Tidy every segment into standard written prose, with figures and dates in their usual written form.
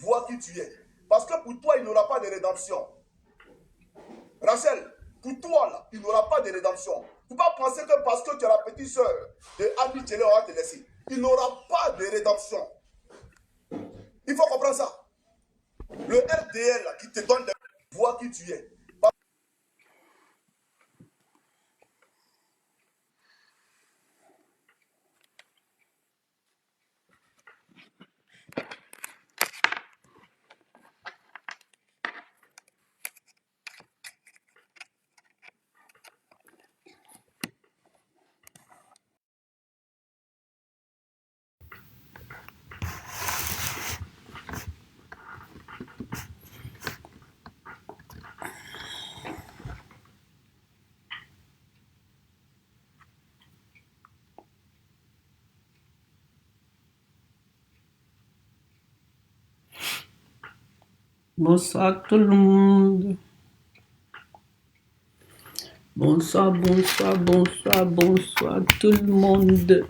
Vois qui tu es. Parce que pour toi, il n'y aura pas de rédemption. Rachel, pour toi, là, il n'y aura pas de rédemption. Il ne faut pas penser que parce que tu es la petite soeur de Abi Tchele, on va te laisser. Il n'y aura pas de rédemption. Il faut comprendre ça. Le RDL là, qui te donne des voix qui tu es. Bonsoir tout le monde. Bonsoir, bonsoir, bonsoir, bonsoir tout le monde.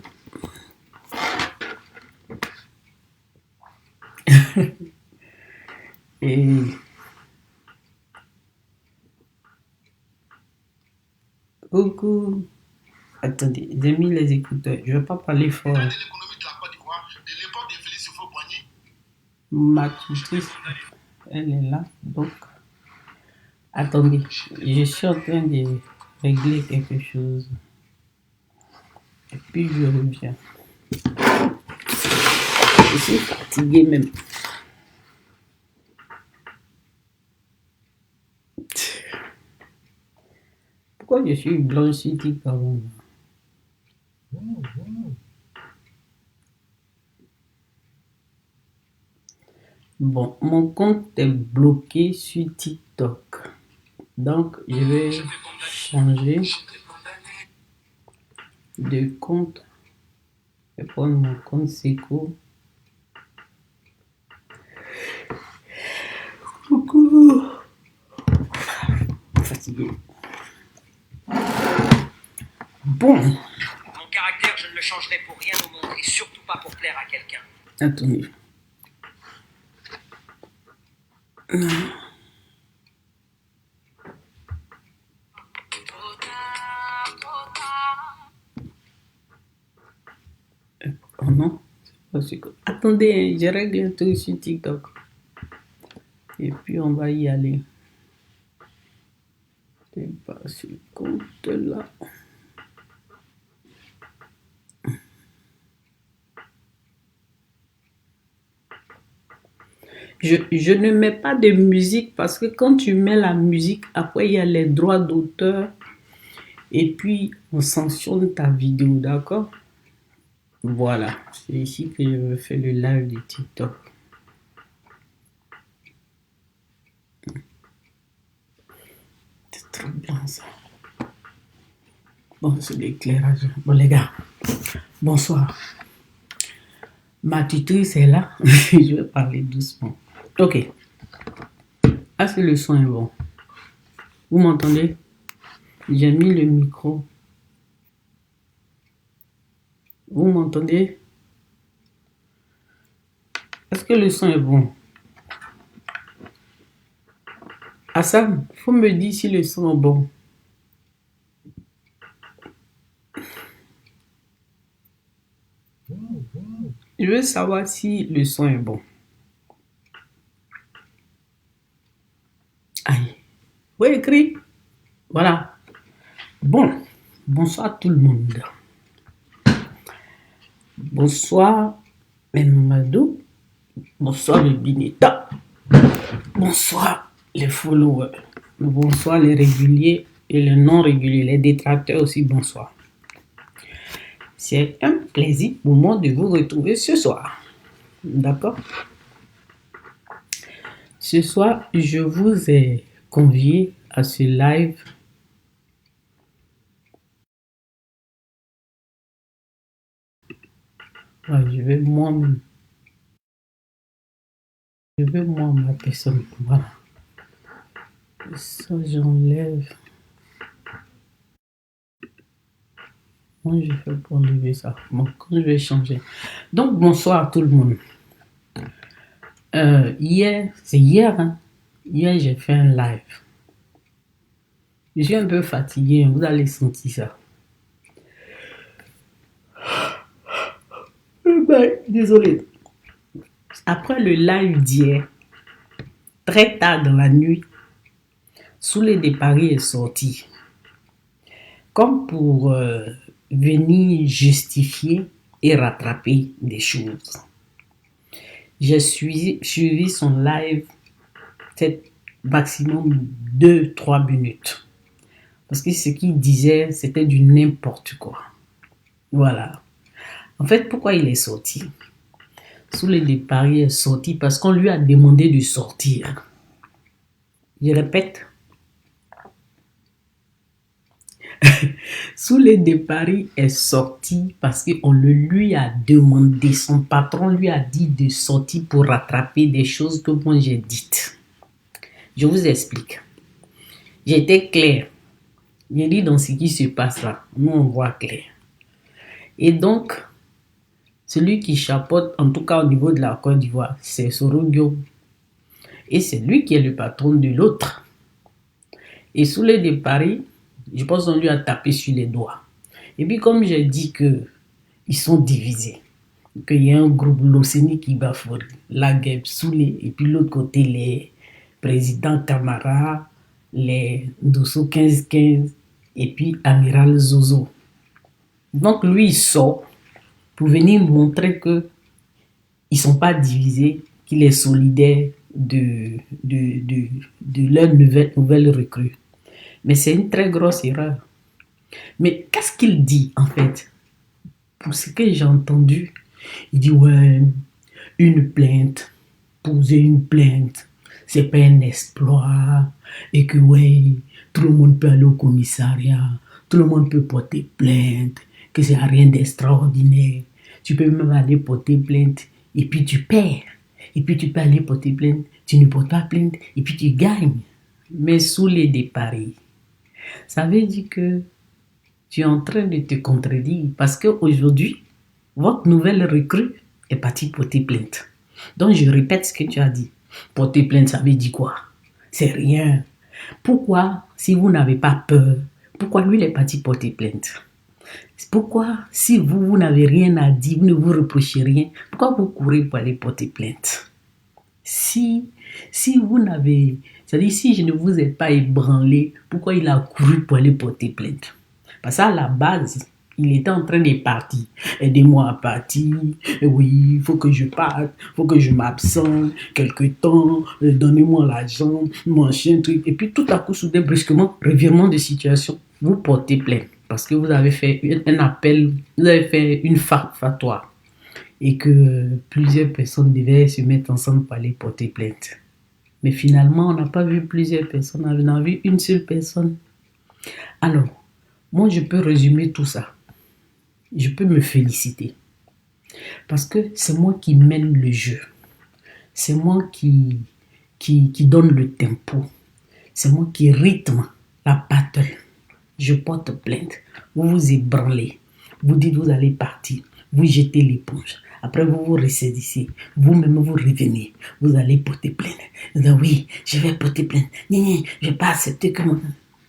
Et coucou. Attendez, j'ai mis les écouteurs. Je ne vais pas parler fort. Ma tutrice, elle est là. Donc, attendez, je suis en train de régler quelque chose. Et puis je reviens. Je suis fatigué même. Pourquoi je suis blanchi comme bon, mon compte est bloqué sur TikTok. Donc, je vais changer de compte. Je vais prendre mon compte Seco. Coucou. Fatigué. Bon. Mon caractère, je ne le changerai pour rien au monde et surtout pas pour plaire à quelqu'un. Attendez. Oh non. Attendez, je règle un truc sur TikTok. Et puis on va y aller. C'est pas ce compte là. Je ne mets pas de musique parce que quand tu mets la musique, après il y a les droits d'auteur et puis on sanctionne ta vidéo, d'accord? Voilà, c'est ici que je fais le live de TikTok. C'est trop blanc ça. Bon, c'est l'éclairage. Bon les gars, bonsoir. Ma tutrice est là. Je vais parler doucement. Ok. Est-ce que le son est bon? Vous m'entendez? J'ai mis le micro. Vous m'entendez? Est-ce que le son est bon? Hassan, faut me dire si le son est bon. Je veux savoir si le son est bon. Aïe. Oui, écrit. Voilà. Bon. Bonsoir tout le monde. Bonsoir, Mamadou. Bonsoir, le Bineta. Bonsoir, les followers. Bonsoir, les réguliers et les non réguliers. Les détracteurs aussi, bonsoir. C'est un plaisir pour moi de vous retrouver ce soir. D'accord? Ce soir, je vous ai convié à ce live. Ouais, je vais moi-même. Je veux moi ma personne. Voilà. Ça, j'enlève. Comment je fais pour enlever ça? Bon, quand je vais changer. Donc, bonsoir à tout le monde. Hier, c'est hier, hein. Hier, j'ai fait un live. Je suis un peu fatigué, vous allez sentir ça. Désolé. Après le live d'hier, très tard dans la nuit, Soulé de Paris est sorti. Comme pour venir justifier et rattraper des choses. J'ai suivi son live, peut-être maximum 2-3 minutes. Parce que ce qu'il disait, c'était du n'importe quoi. Voilà. En fait, pourquoi il est sorti? Soulé de Paris est sorti parce qu'on lui a demandé de sortir. Je répète. Soulé de Paris est sorti parce qu'on le lui a demandé. Son patron lui a dit de sortir pour rattraper des choses que moi j'ai dites. Je vous explique. J'étais clair. J'ai dit dans ce qui se passe là. Nous on voit clair. Et donc, celui qui chapeaute, en tout cas au niveau de la Côte d'Ivoire, c'est Soro Diop. Et c'est lui qui est le patron de l'autre. Et Soulé de Paris, je pense qu'on lui a tapé sur les doigts. Et puis comme j'ai dit que ils sont divisés, qu'il y a un groupe Loceni qui bafoue, Lagueb, Soulé, et puis l'autre côté les présidents Camara, les Dosso 15-15, et puis Amiral Zozo. Donc lui il sort pour venir montrer que ils sont pas divisés, qu'il est solidaire de leur nouvelle recrue. Mais c'est une très grosse erreur. Mais qu'est-ce qu'il dit en fait? Pour ce que j'ai entendu, il dit ouais, une plainte, poser une plainte, c'est pas un exploit, et que ouais, tout le monde peut aller au commissariat, tout le monde peut porter plainte, que c'est rien d'extraordinaire. Tu peux même aller porter plainte et puis tu perds. Et puis tu peux aller porter plainte, tu ne portes pas plainte et puis tu gagnes. Mais Soulé de Paris, ça veut dire que tu es en train de te contredire parce qu'aujourd'hui, votre nouvelle recrue est partie porter plainte. Donc je répète ce que tu as dit. Porter plainte, ça veut dire quoi? C'est rien. Pourquoi, si vous n'avez pas peur, pourquoi lui il est parti porter plainte? Pourquoi, si vous n'avez rien à dire, vous ne vous reprochez rien, pourquoi vous courez pour aller porter plainte? Si vous n'avez... C'est-à-dire, si je ne vous ai pas ébranlé, pourquoi il a couru pour aller porter plainte? Parce qu'à la base, il était en train de partir. Aidez-moi à partir. Oui, il faut que je parte. Il faut que je m'absente quelque temps. Donnez-moi l'argent. Machin, truc. Et puis tout à coup, soudain, brusquement, revirement de situation. Vous portez plainte. Parce que vous avez fait un appel. Vous avez fait une fatwa. Et que plusieurs personnes devaient se mettre ensemble pour aller porter plainte. Mais finalement, on n'a pas vu plusieurs personnes. On a vu une seule personne. Alors, moi, je peux résumer tout ça. Je peux me féliciter. Parce que c'est moi qui mène le jeu. C'est moi qui donne le tempo. C'est moi qui rythme la battle. Je porte plainte. Vous vous ébranlez. Vous dites vous allez partir. Vous jetez l'éponge. Après, vous vous ressaisissez. Vous-même, vous revenez. Vous allez porter plainte. Vous dites, oui, je vais porter plainte. Je ne vais pas accepter que...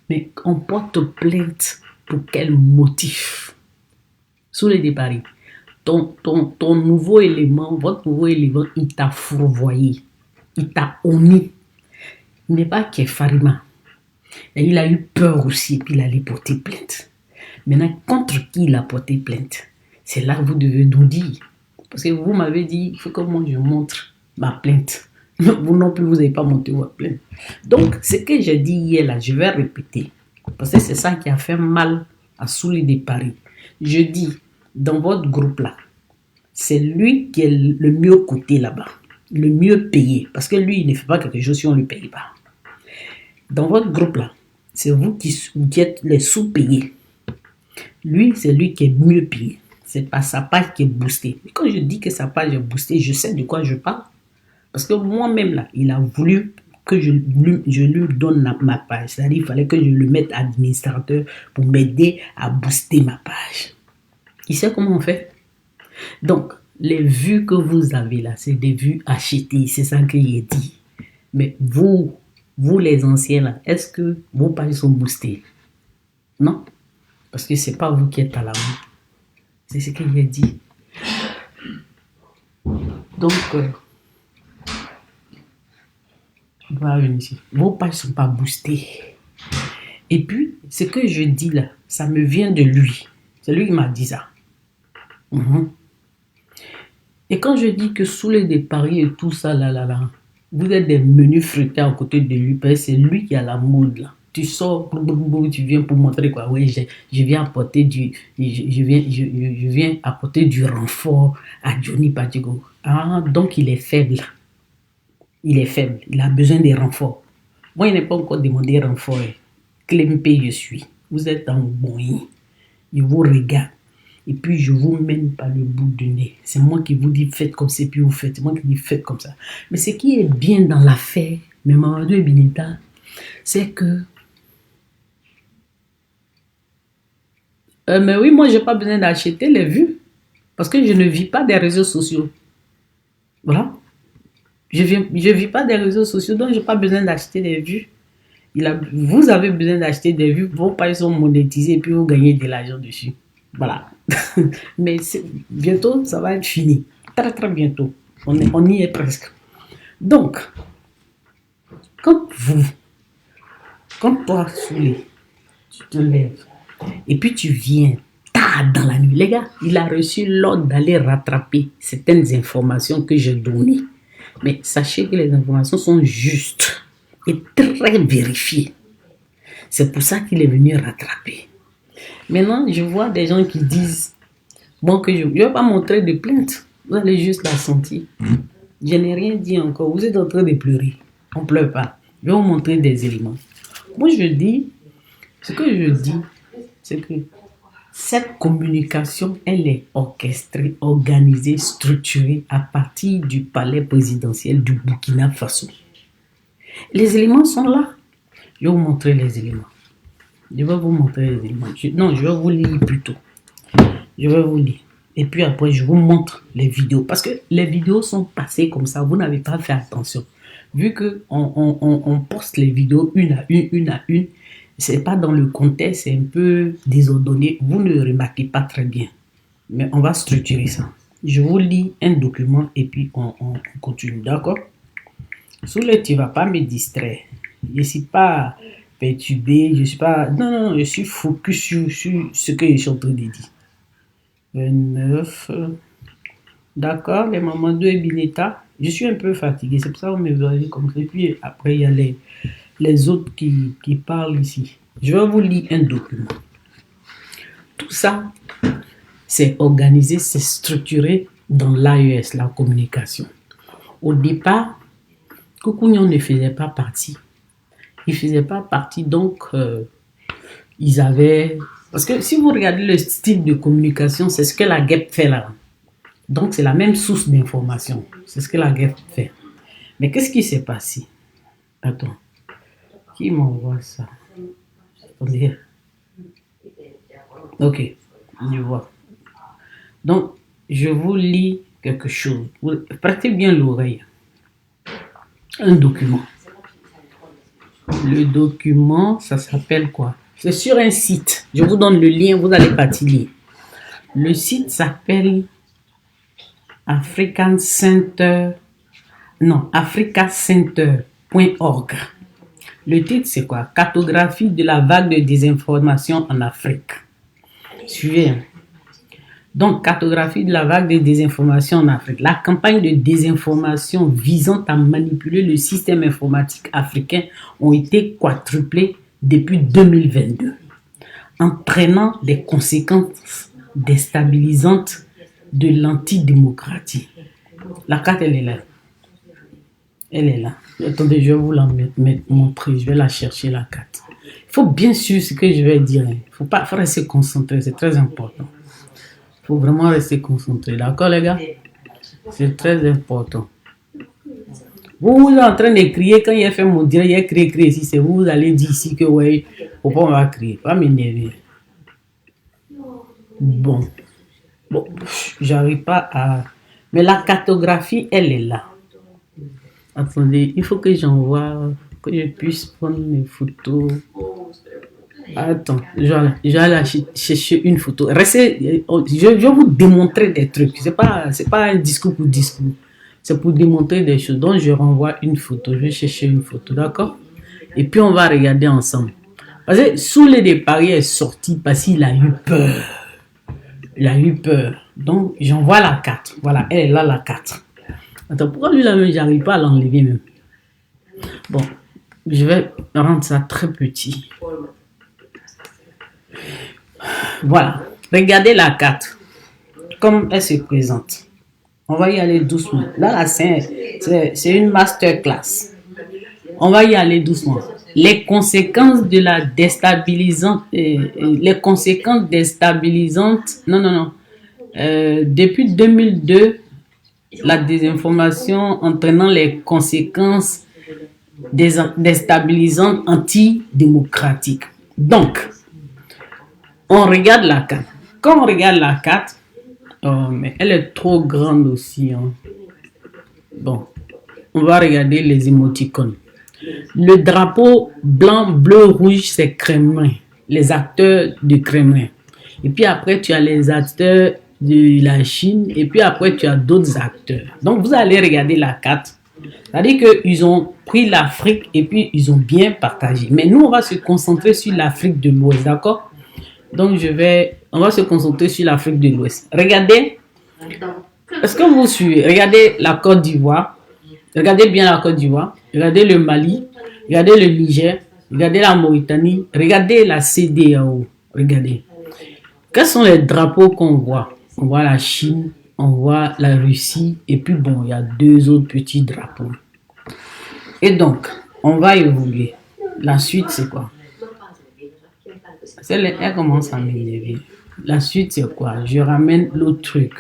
Mais on porte plainte pour quel motif? Soulé de Paris, ton nouveau élément, votre nouveau élément, il t'a fourvoyé. Il t'a omis. Il n'est pas Kefarima. Et il a eu peur aussi, puis il allait porter plainte. Maintenant, contre qui il a porté plainte? C'est là que vous devez nous dire. Parce que vous m'avez dit, il faut que moi je montre ma plainte. Vous non plus, vous n'avez pas monté votre plainte. Donc, ce que j'ai dit hier là, je vais répéter. Parce que c'est ça qui a fait mal à Soulé de Paris. Je dis, dans votre groupe là, c'est lui qui est le mieux coté là-bas. Le mieux payé. Parce que lui, il ne fait pas quelque chose si on ne le paye pas. Dans votre groupe là, c'est vous qui êtes les sous-payés. Lui, c'est lui qui est mieux payé. C'est pas sa page qui est boostée. Et quand je dis que sa page est boostée, je sais de quoi je parle. Parce que moi-même, là, il a voulu que je lui donne ma page. C'est-à-dire qu'il fallait que je le mette administrateur pour m'aider à booster ma page. Il sait comment on fait. Donc, les vues que vous avez là, c'est des vues achetées, c'est ça qu'il est dit. Mais vous les anciens là, est-ce que vos pages sont boostées? Non, parce que c'est pas vous qui êtes à la bout. C'est ce qu'il est dit. Donc, voilà, vos pages sont pas boostées. Et puis, ce que je dis là, ça me vient de lui. C'est lui qui m'a dit ça. Et quand je dis que sous les paris et tout ça, là, vous êtes des menus fruités à côté de lui, parce que c'est lui qui a la mode là. Tu sors, tu viens pour montrer quoi. Oui, je viens apporter je viens apporter du renfort à Johnny Padigo. Ah, donc il est faible. Il est faible. Il a besoin des renforts. Moi, il n'est pas encore demandé renfort. Clempé, je suis. Vous êtes en boing. Je vous regarde. Et puis, je vous mène par le bout du nez. C'est moi qui vous dis faites comme ça, puis vous faites. C'est moi qui dis faites comme ça. Mais ce qui est bien dans l'affaire, mais Mamadou et Bineta, c'est que mais oui, moi, je n'ai pas besoin d'acheter les vues. Parce que je ne vis pas des réseaux sociaux. Voilà. Je ne vis pas des réseaux sociaux, donc je n'ai pas besoin d'acheter des vues. Vous avez besoin d'acheter des vues, vos pages sont monétisées et puis vous gagnez de l'argent dessus. Voilà. Mais bientôt, ça va être fini. Très, très bientôt. On y est presque. Donc, quand toi, Soulé, tu te lèves, et puis tu viens tard dans la nuit. Les gars, il a reçu l'ordre d'aller rattraper certaines informations que j'ai données. Mais sachez que les informations sont justes et très vérifiées. C'est pour ça qu'il est venu rattraper. Maintenant, je vois des gens qui disent, bon, que je ne vais pas montrer de plainte. Vous allez juste la sentir. Je n'ai rien dit encore. Vous êtes en train de pleurer. On ne pleure pas. Je vais vous montrer des éléments. Moi, je dis, ce que je dis, c'est que cette communication, elle est orchestrée, organisée, structurée à partir du palais présidentiel du Burkina Faso. Les éléments sont là. Je vais vous montrer les éléments. Je vais vous montrer les éléments. Je vais vous lire plutôt. Je vais vous lire. Et puis après, je vous montre les vidéos. Parce que les vidéos sont passées comme ça. Vous n'avez pas fait attention. Vu qu'on poste les vidéos une à une, c'est pas dans le contexte, c'est un peu désordonné. Vous ne remarquez pas très bien. Mais on va structurer ça. Je vous lis un document et puis on continue. D'accord? Soulé, tu ne vas pas me distraire. Je ne suis pas perturbé. Je suis pas... Non, je suis focus sur ce que je suis en train de dire. 29. D'accord, les Mamadou et Bineta. Je suis un peu fatigué. C'est pour ça qu'on me voyez comme ça. Et puis après, il y a les autres qui parlent ici. Je vais vous lire un document. Tout ça, c'est organisé, c'est structuré dans l'AES, la communication. Au départ, Kokounion ne faisait pas partie. Il ne faisait pas partie, donc ils avaient... Parce que si vous regardez le style de communication, c'est ce que la GEP fait là. Donc c'est la même source d'information. C'est ce que la GEP fait. Mais qu'est-ce qui s'est passé? Attends. Qui m'envoie ça? Attendez. Ok, je vois. Donc, je vous lis quelque chose. Prêtez bien l'oreille. Un document. Le document, ça s'appelle quoi? C'est sur un site. Je vous donne le lien, vous allez partir lire. Le site s'appelle africacenter.org. Le titre, c'est quoi? Cartographie de la vague de désinformation en Afrique. Suivez. Donc, cartographie de la vague de désinformation en Afrique. La campagne de désinformation visant à manipuler le système informatique africain ont été quadruplées depuis 2022, entraînant des conséquences déstabilisantes de l'antidémocratie. La carte, elle est là. Elle est là. Attendez, je vais vous la montrer. Je vais la chercher, la carte. Il faut bien sûr ce que je vais dire. Il faut rester concentré. C'est très important. Il faut vraiment rester concentré. D'accord, les gars? C'est très important. Vous êtes en train de crier quand il a fait mon direct. Il a crié ici. C'est vous allez dire ici que ouais, faut pas on va crier. Pas m'énerver. Bon, j'arrive pas Mais la cartographie, elle est là. Attendez, il faut que j'envoie, que je puisse prendre mes photos. Attends, je vais aller chercher une photo. Restez, je vais vous démontrer des trucs. C'est pas un discours pour discours. C'est pour démontrer des choses. Donc, je renvoie une photo. Je vais chercher une photo, d'accord? Et puis, on va regarder ensemble. Parce que Soulé de Paris est sorti parce qu'il a eu peur. Il a eu peur. Donc, j'envoie la carte. Voilà, elle est là, la carte. Attends, pourquoi lui, là, j'arrive pas à l'enlever même? Bon, je vais rendre ça très petit. Voilà, regardez la carte. Comme elle se présente. On va y aller doucement. Là, c'est une masterclass. On va y aller doucement. Les conséquences de la déstabilisante, non. Depuis 2002, la désinformation entraînant les conséquences déstabilisantes antidémocratiques. Donc, on regarde la carte. Quand on regarde la carte, oh, mais elle est trop grande aussi. Hein. Bon, on va regarder les émoticônes. Le drapeau blanc, bleu, rouge, c'est Kremlin. Les acteurs du Kremlin. Et puis après, tu as les acteurs de la Chine. Et puis après, tu as d'autres acteurs. Donc, vous allez regarder la carte. C'est-à-dire qu'ils ont pris l'Afrique et puis ils ont bien partagé. Mais nous, on va se concentrer sur l'Afrique de l'Ouest, d'accord? Donc, on va se concentrer sur l'Afrique de l'Ouest. Regardez. Est-ce que vous suivez? Regardez la Côte d'Ivoire. Regardez bien la Côte d'Ivoire. Regardez le Mali. Regardez le Niger. Regardez la Mauritanie. Regardez la CEDEAO. Regardez. Quels sont les drapeaux qu'on voit? On voit la Chine. On voit la Russie. Et puis bon, il y a deux autres petits drapeaux. Et donc, on va évoluer. La suite, c'est quoi? Elle commence à m'énerver. La suite, c'est quoi? Je ramène l'autre truc.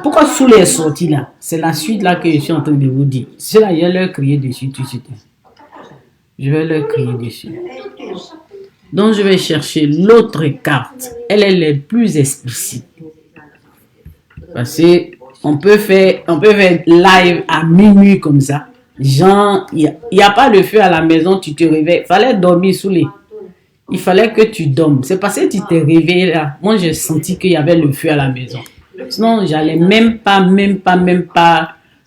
Pourquoi Soulé est sorti là? C'est la suite là que je suis en train de vous dire. C'est là, je vais leur crier dessus tout de suite. Je vais leur crier dessus. Donc, je vais chercher l'autre carte. Elle est la plus explicite. Parce qu'on peut faire live à minuit comme ça. Genre, il n'y a pas de feu à la maison, tu te réveilles. Il fallait dormir sous les. Il fallait que tu dormes. C'est parce que tu t'es réveillé là. Moi, j'ai senti qu'il y avait le feu à la maison. Sinon, j'allais même pas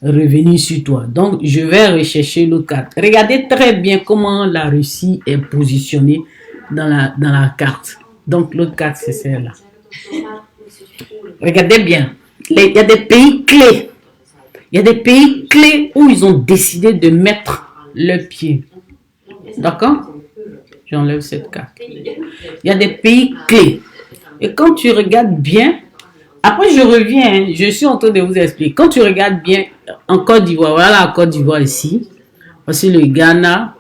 revenir sur toi. Donc, je vais rechercher l'autre carte. Regardez très bien comment la Russie est positionnée dans la carte. Donc, l'autre carte, c'est celle-là. Regardez bien. Il y a des pays clés. Il y a des pays clés où ils ont décidé de mettre le pied. D'accord? J'enlève cette carte. Il y a des pays clés. Et quand tu regardes bien, après je reviens, je suis en train de vous expliquer. Quand tu regardes bien, en Côte d'Ivoire, voilà la Côte d'Ivoire ici. Voici le Ghana,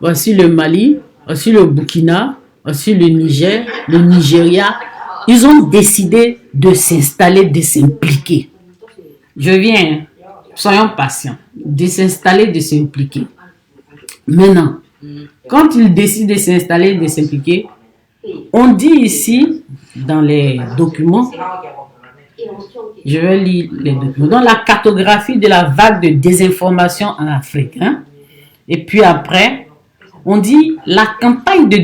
voici le Mali, voici le Burkina, voici le Niger, le Nigeria. Ils ont décidé de s'installer, de s'impliquer. Je viens, soyons patients, de s'installer, de s'impliquer. Maintenant, quand ils décident de s'installer, de s'impliquer, on dit ici, dans les documents, je vais lire les documents, dans la cartographie de la vague de désinformation en Afrique. Hein? Et puis après, on dit la campagne de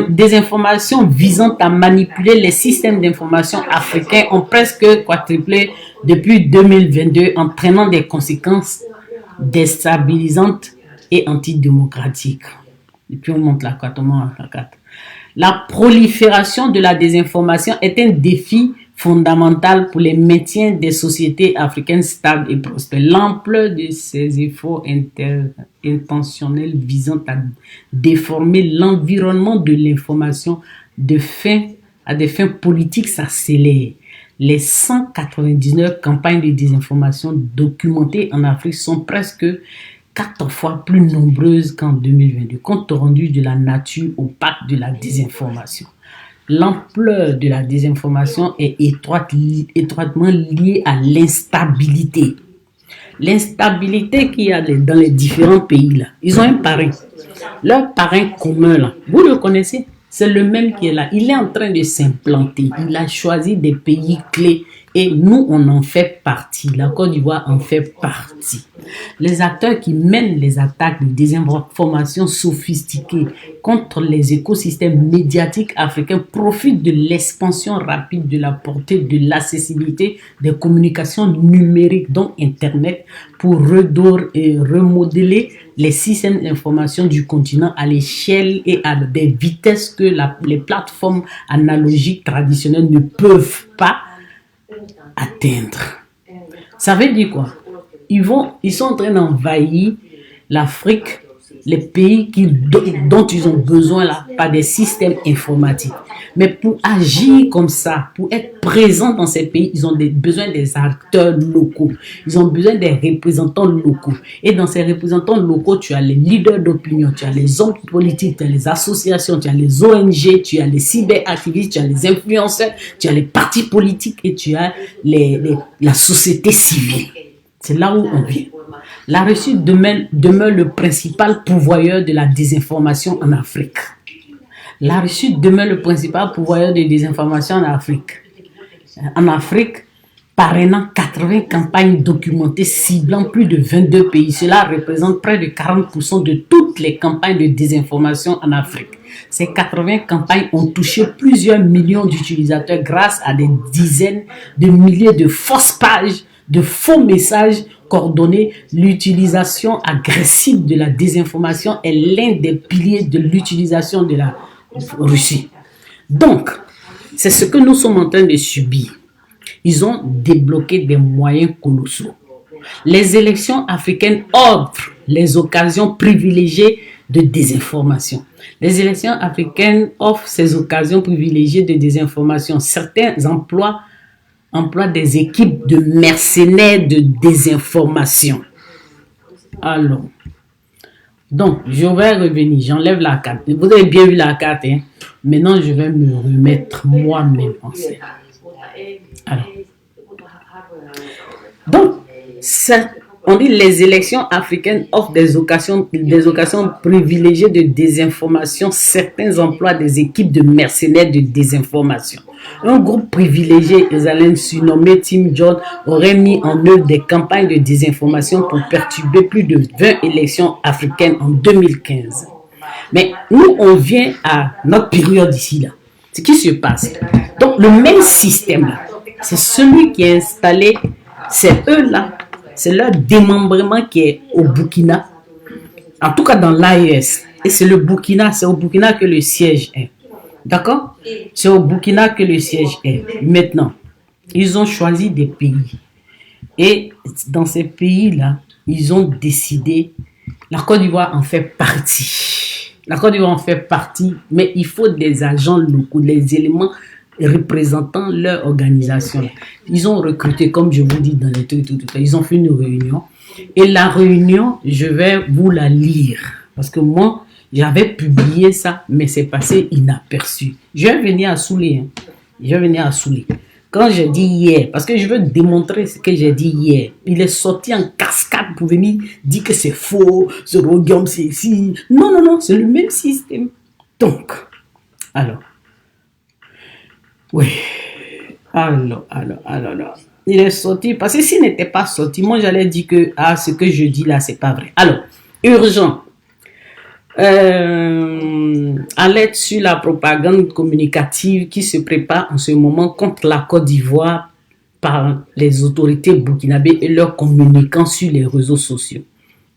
désinformation visant à manipuler les systèmes d'information africains ont presque quadruplé depuis 2022, entraînant des conséquences déstabilisantes et antidémocratiques. Et puis on monte la carte, La prolifération de la désinformation est un défi fondamental pour le maintien des sociétés africaines stables et prospères. L'ampleur de ces efforts intentionnels visant à déformer l'environnement de l'information à des fins politiques s'accélère. Les 199 campagnes de désinformation documentées en Afrique sont presque 4 fois plus nombreuses qu'en 2022, compte rendu de la nature opaque de la désinformation. L'ampleur de la désinformation est étroitement liée à l'instabilité. L'instabilité qu'il y a dans les différents pays là. Ils ont un parrain. Leur parrain commun là, vous le connaissez? C'est le même qui est là. Il est en train de s'implanter. Il a choisi des pays clés et nous, on en fait partie. La Côte d'Ivoire en fait partie. Les acteurs qui mènent les attaques de désinformation sophistiquées contre les écosystèmes médiatiques africains profitent de l'expansion rapide de la portée de l'accessibilité des communications numériques, dont Internet, pour remodeler les systèmes d'information du continent à l'échelle et à des vitesses que les plateformes analogiques traditionnelles ne peuvent pas atteindre. Ça veut dire quoi? Ils sont en train d'envahir l'Afrique, les pays dont ils ont besoin là, par des systèmes informatiques. Mais pour agir comme ça, pour être présents dans ces pays, ils ont besoin des acteurs locaux. Ils ont besoin des représentants locaux. Et dans ces représentants locaux, tu as les leaders d'opinion, tu as les hommes politiques, tu as les associations, tu as les ONG, tu as les cyberactivistes, tu as les influenceurs, tu as les partis politiques et tu as la société civile. C'est là où on vient. La Russie demeure le principal pourvoyeur de la désinformation en Afrique. La Russie demeure le principal pourvoyeur de désinformation en Afrique. En Afrique, parrainant 80 campagnes documentées ciblant plus de 22 pays. Cela représente près de 40% de toutes les campagnes de désinformation en Afrique. Ces 80 campagnes ont touché plusieurs millions d'utilisateurs grâce à des dizaines de milliers de fausses pages, de faux messages coordonnés. L'utilisation agressive de la désinformation est l'un des piliers de l'utilisation de la Russie. Donc, c'est ce que nous sommes en train de subir. Ils ont débloqué des moyens colossaux. Les élections africaines offrent les occasions privilégiées de désinformation. Les élections africaines offrent ces occasions privilégiées de désinformation. Certains emploient des équipes de mercenaires de désinformation. Alors, donc, je vais revenir, j'enlève la carte. Vous avez bien vu la carte, hein? Maintenant, je vais me remettre moi-même en scène. Alors, donc, on dit les élections africaines offrent des occasions privilégiées de désinformation. Certains emploient des équipes de mercenaires de désinformation. Un groupe privilégié, surnommé Team John, aurait mis en œuvre des campagnes de désinformation pour perturber plus de 20 élections africaines en 2015. Mais nous, on vient à notre période ici, là. Ce qui se passe. Donc, le même système, là, c'est celui qui est installé, c'est eux, là, c'est leur démembrement qui est au Burkina, en tout cas dans l'AES. Et c'est au Burkina que le siège est. D'accord? C'est au Burkina que le siège est. Maintenant, ils ont choisi des pays. Et dans ces pays-là, ils ont décidé, la Côte d'Ivoire en fait partie. La Côte d'Ivoire en fait partie, mais il faut des agents locaux, des éléments représentant leur organisation. Ils ont recruté, comme je vous dis dans les trucs, ils ont fait une réunion. Et la réunion, je vais vous la lire. Parce que moi, j'avais publié ça, mais c'est passé inaperçu. Je vais venir à Soulé. Quand j'ai dit hier, parce que je veux démontrer ce que j'ai dit hier, il est sorti en cascade pour venir dire que c'est faux, ce Roguium, c'est ici. Non, c'est le même système. Donc, alors, oui, alors, il est sorti, parce que s'il n'était pas sorti, moi j'allais dire que, ce que je dis là, c'est pas vrai. Alors, urgent. Alerte sur la propagande communicative qui se prépare en ce moment contre la Côte d'Ivoire par les autorités burkinabées et leurs communicants sur les réseaux sociaux.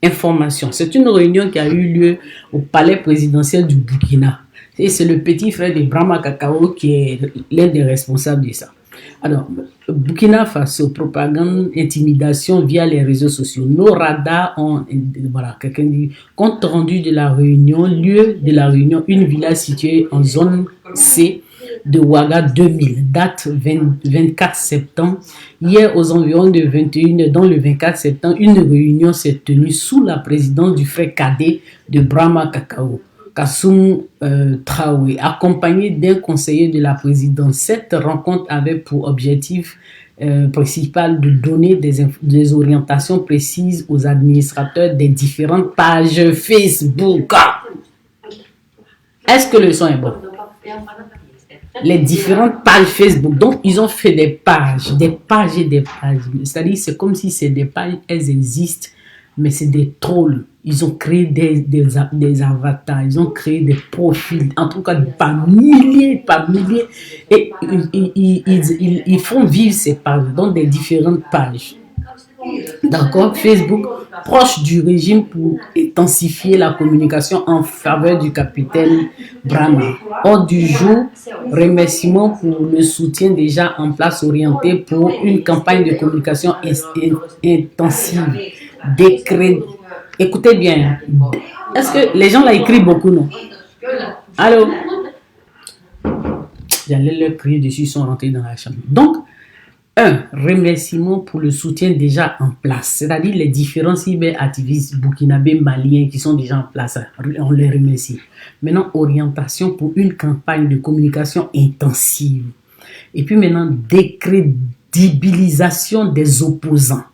Information. C'est une réunion qui a eu lieu au palais présidentiel du Burkina. Et c'est le petit frère de Brahma Kakao qui est l'un des responsables de ça. Alors, Burkina Faso, propagande, intimidation via les réseaux sociaux. Nos radars ont, voilà, quelqu'un dit, compte rendu de la réunion, lieu de la réunion, une villa située en zone C de Ouaga 2000, date 24 septembre. Hier, aux environs de 21h, dans le 24 septembre, une réunion s'est tenue sous la présidence du frère cadet de Brahma Kakao, Kassoum Traoré, accompagné d'un conseiller de la présidence. Cette rencontre avait pour objectif principal de donner des orientations précises aux administrateurs des différentes pages Facebook. Est-ce que le son est bon? les différentes pages Facebook. Donc, ils ont fait des pages et des pages. C'est-à-dire, c'est comme si c'est des pages, elles existent, mais c'est des trolls. Ils ont créé des avatars, ils ont créé des profils, en tout cas par milliers. Et ils font vivre ces pages, donc des différentes pages. D'accord, Facebook, proche du régime pour intensifier la communication en faveur du capitaine Brahma. Ordre du jour, remerciements pour le soutien déjà en place orienté pour une campagne de communication intensive. Décret. Écoutez bien, est-ce que les gens l'ont écrit beaucoup, non? Allô? J'allais leur crier dessus, ils sont rentrés dans la chambre. Donc, remerciement pour le soutien déjà en place, c'est-à-dire les différents cyberactivistes burkinabés, maliens qui sont déjà en place, on les remercie. Maintenant, orientation pour une campagne de communication intensive. Et puis maintenant, décrédibilisation des opposants.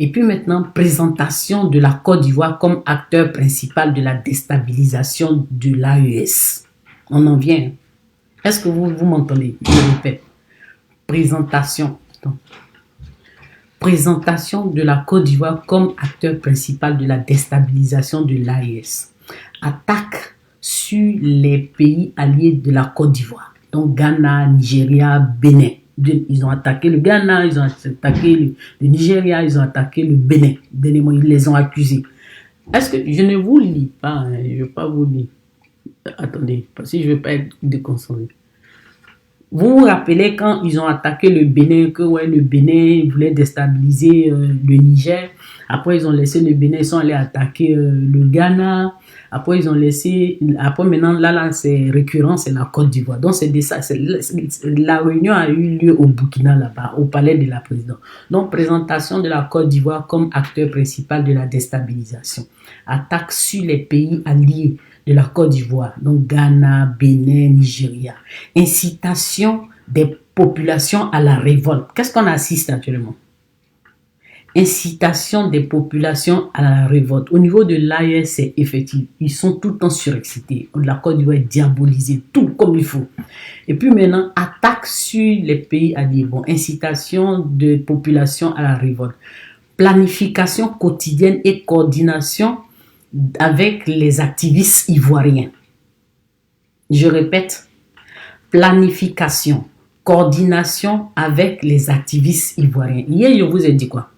Et puis maintenant, présentation de la Côte d'Ivoire comme acteur principal de la déstabilisation de l'AES. On en vient. Est-ce que vous m'entendez? Je répète. Présentation de la Côte d'Ivoire comme acteur principal de la déstabilisation de l'AES. Attaque sur les pays alliés de la Côte d'Ivoire. Donc Ghana, Nigeria, Bénin. Ils ont attaqué le Ghana, ils ont attaqué le Nigeria, ils ont attaqué le Bénin. Ils les ont accusés. Est-ce que je ne vous lis pas, hein, je ne vais pas vous lire. Attendez, parce que je ne vais pas être déconcentré. Vous vous rappelez quand ils ont attaqué le Bénin, que ouais, le Bénin voulait déstabiliser le Niger. Après, ils ont laissé le Bénin, ils sont allés attaquer le Ghana. Après, ils ont laissé... Après, maintenant, là c'est récurrent, c'est la Côte d'Ivoire. Donc, la réunion a eu lieu au Burkina, là-bas, au palais de la présidente. Donc, présentation de la Côte d'Ivoire comme acteur principal de la déstabilisation. Attaque sur les pays alliés de la Côte d'Ivoire, donc Ghana, Bénin, Nigeria. Incitation des populations à la révolte. Qu'est-ce qu'on assiste actuellement? Incitation des populations à la révolte. Au niveau de l'AES, c'est effectif. Ils sont tout le temps surexcités. La Côte d'Ivoire est diabolisée, tout comme il faut. Et puis maintenant, attaque sur les pays alliés. Bon, incitation de population à la révolte. Planification quotidienne et coordination avec les activistes ivoiriens. Je répète, planification, coordination avec les activistes ivoiriens. Hier, je vous ai dit quoi?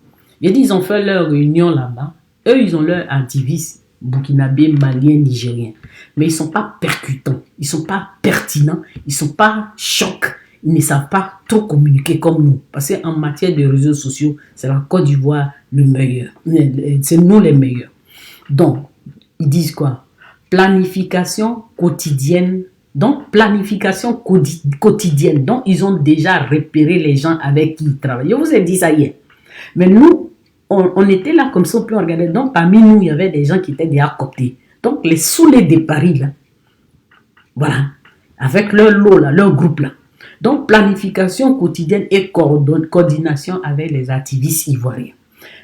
J'ai dit, ils ont fait leur réunion là-bas. Eux, ils ont leurs activistes burkinabés, maliens, nigériens. Mais ils ne sont pas percutants, ils ne sont pas pertinents, ils ne sont pas chocs. Ils ne savent pas trop communiquer comme nous. Parce qu'en matière de réseaux sociaux, c'est la Côte d'Ivoire le meilleur. C'est nous les meilleurs. Donc, ils disent quoi? Planification quotidienne. Donc, planification quotidienne. Donc, ils ont déjà repéré les gens avec qui ils travaillent. Je vous ai dit ça hier. Mais nous, on était là comme ça, on peut regarder. Donc, parmi nous, il y avait des gens qui étaient déjà cooptés. Donc, les saoulés de Paris, là. Voilà. Avec leur lot, là, leur groupe, là. Donc, planification quotidienne et coordination avec les activistes ivoiriens.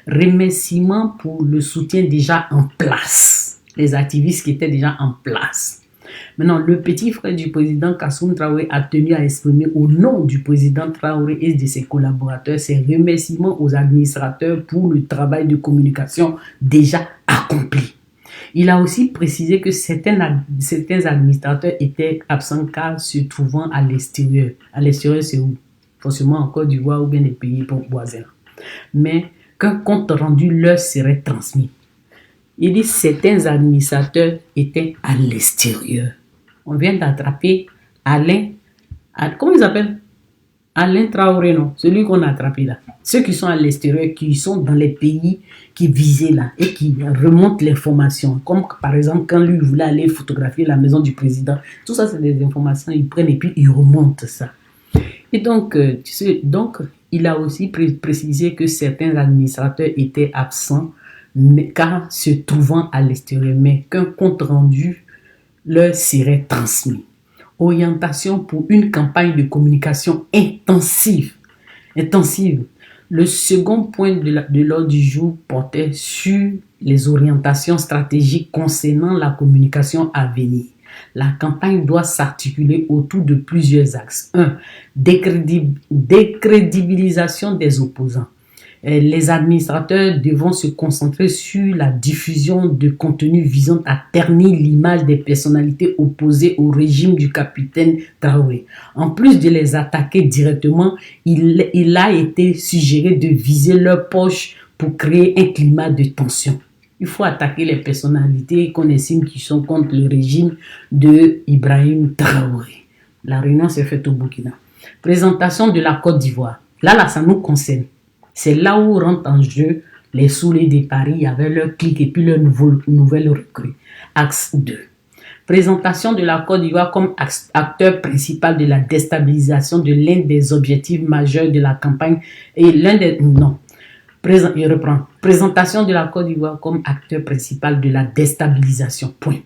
Remerciements pour le soutien déjà en place. Les activistes qui étaient déjà en place. Maintenant, le petit frère du président Kassoum Traoré a tenu à exprimer au nom du président Traoré et de ses collaborateurs ses remerciements aux administrateurs pour le travail de communication déjà accompli. Il a aussi précisé que certains administrateurs étaient absents car se trouvant à l'extérieur. À l'extérieur, c'est où? Forcément en Côte d'Ivoire ou bien des pays voisins. Mais qu'un compte rendu leur serait transmis. Il dit certains administrateurs étaient à l'extérieur. On vient d'attraper Alain. Comment ils appellent? Alain Traoré, non? Celui qu'on a attrapé là. Ceux qui sont à l'extérieur, qui sont dans les pays qui visaient là et qui remontent l'information. Comme par exemple quand lui voulait aller photographier la maison du président. Tout ça, c'est des informations. Ils prennent et puis ils remontent ça. Et donc, tu sais, donc il a aussi précisé que certains administrateurs étaient absents car se trouvant à l'extérieur, mais qu'un compte rendu leur serait transmis. Orientation pour une campagne de communication intensive. Le second point de l'ordre du jour portait sur les orientations stratégiques concernant la communication à venir. La campagne doit s'articuler autour de plusieurs axes. 1. Décrédibilisation des opposants. Les administrateurs devront se concentrer sur la diffusion de contenus visant à ternir l'image des personnalités opposées au régime du capitaine Traoré. En plus de les attaquer directement, il a été suggéré de viser leurs poches pour créer un climat de tension. Il faut attaquer les personnalités qu'on estime qui sont contre le régime de Ibrahim Traoré. La réunion s'est faite au Burkina. Présentation de la Côte d'Ivoire. Là, ça nous concerne. C'est là où rentrent en jeu les saoulés de Paris avec leur clique et puis leur nouvelle recrue. Axe 2. Présentation de la Côte d'Ivoire comme acteur principal de la déstabilisation de l'un des objectifs majeurs de la campagne et je reprends. Présentation de la Côte d'Ivoire comme acteur principal de la déstabilisation. Point.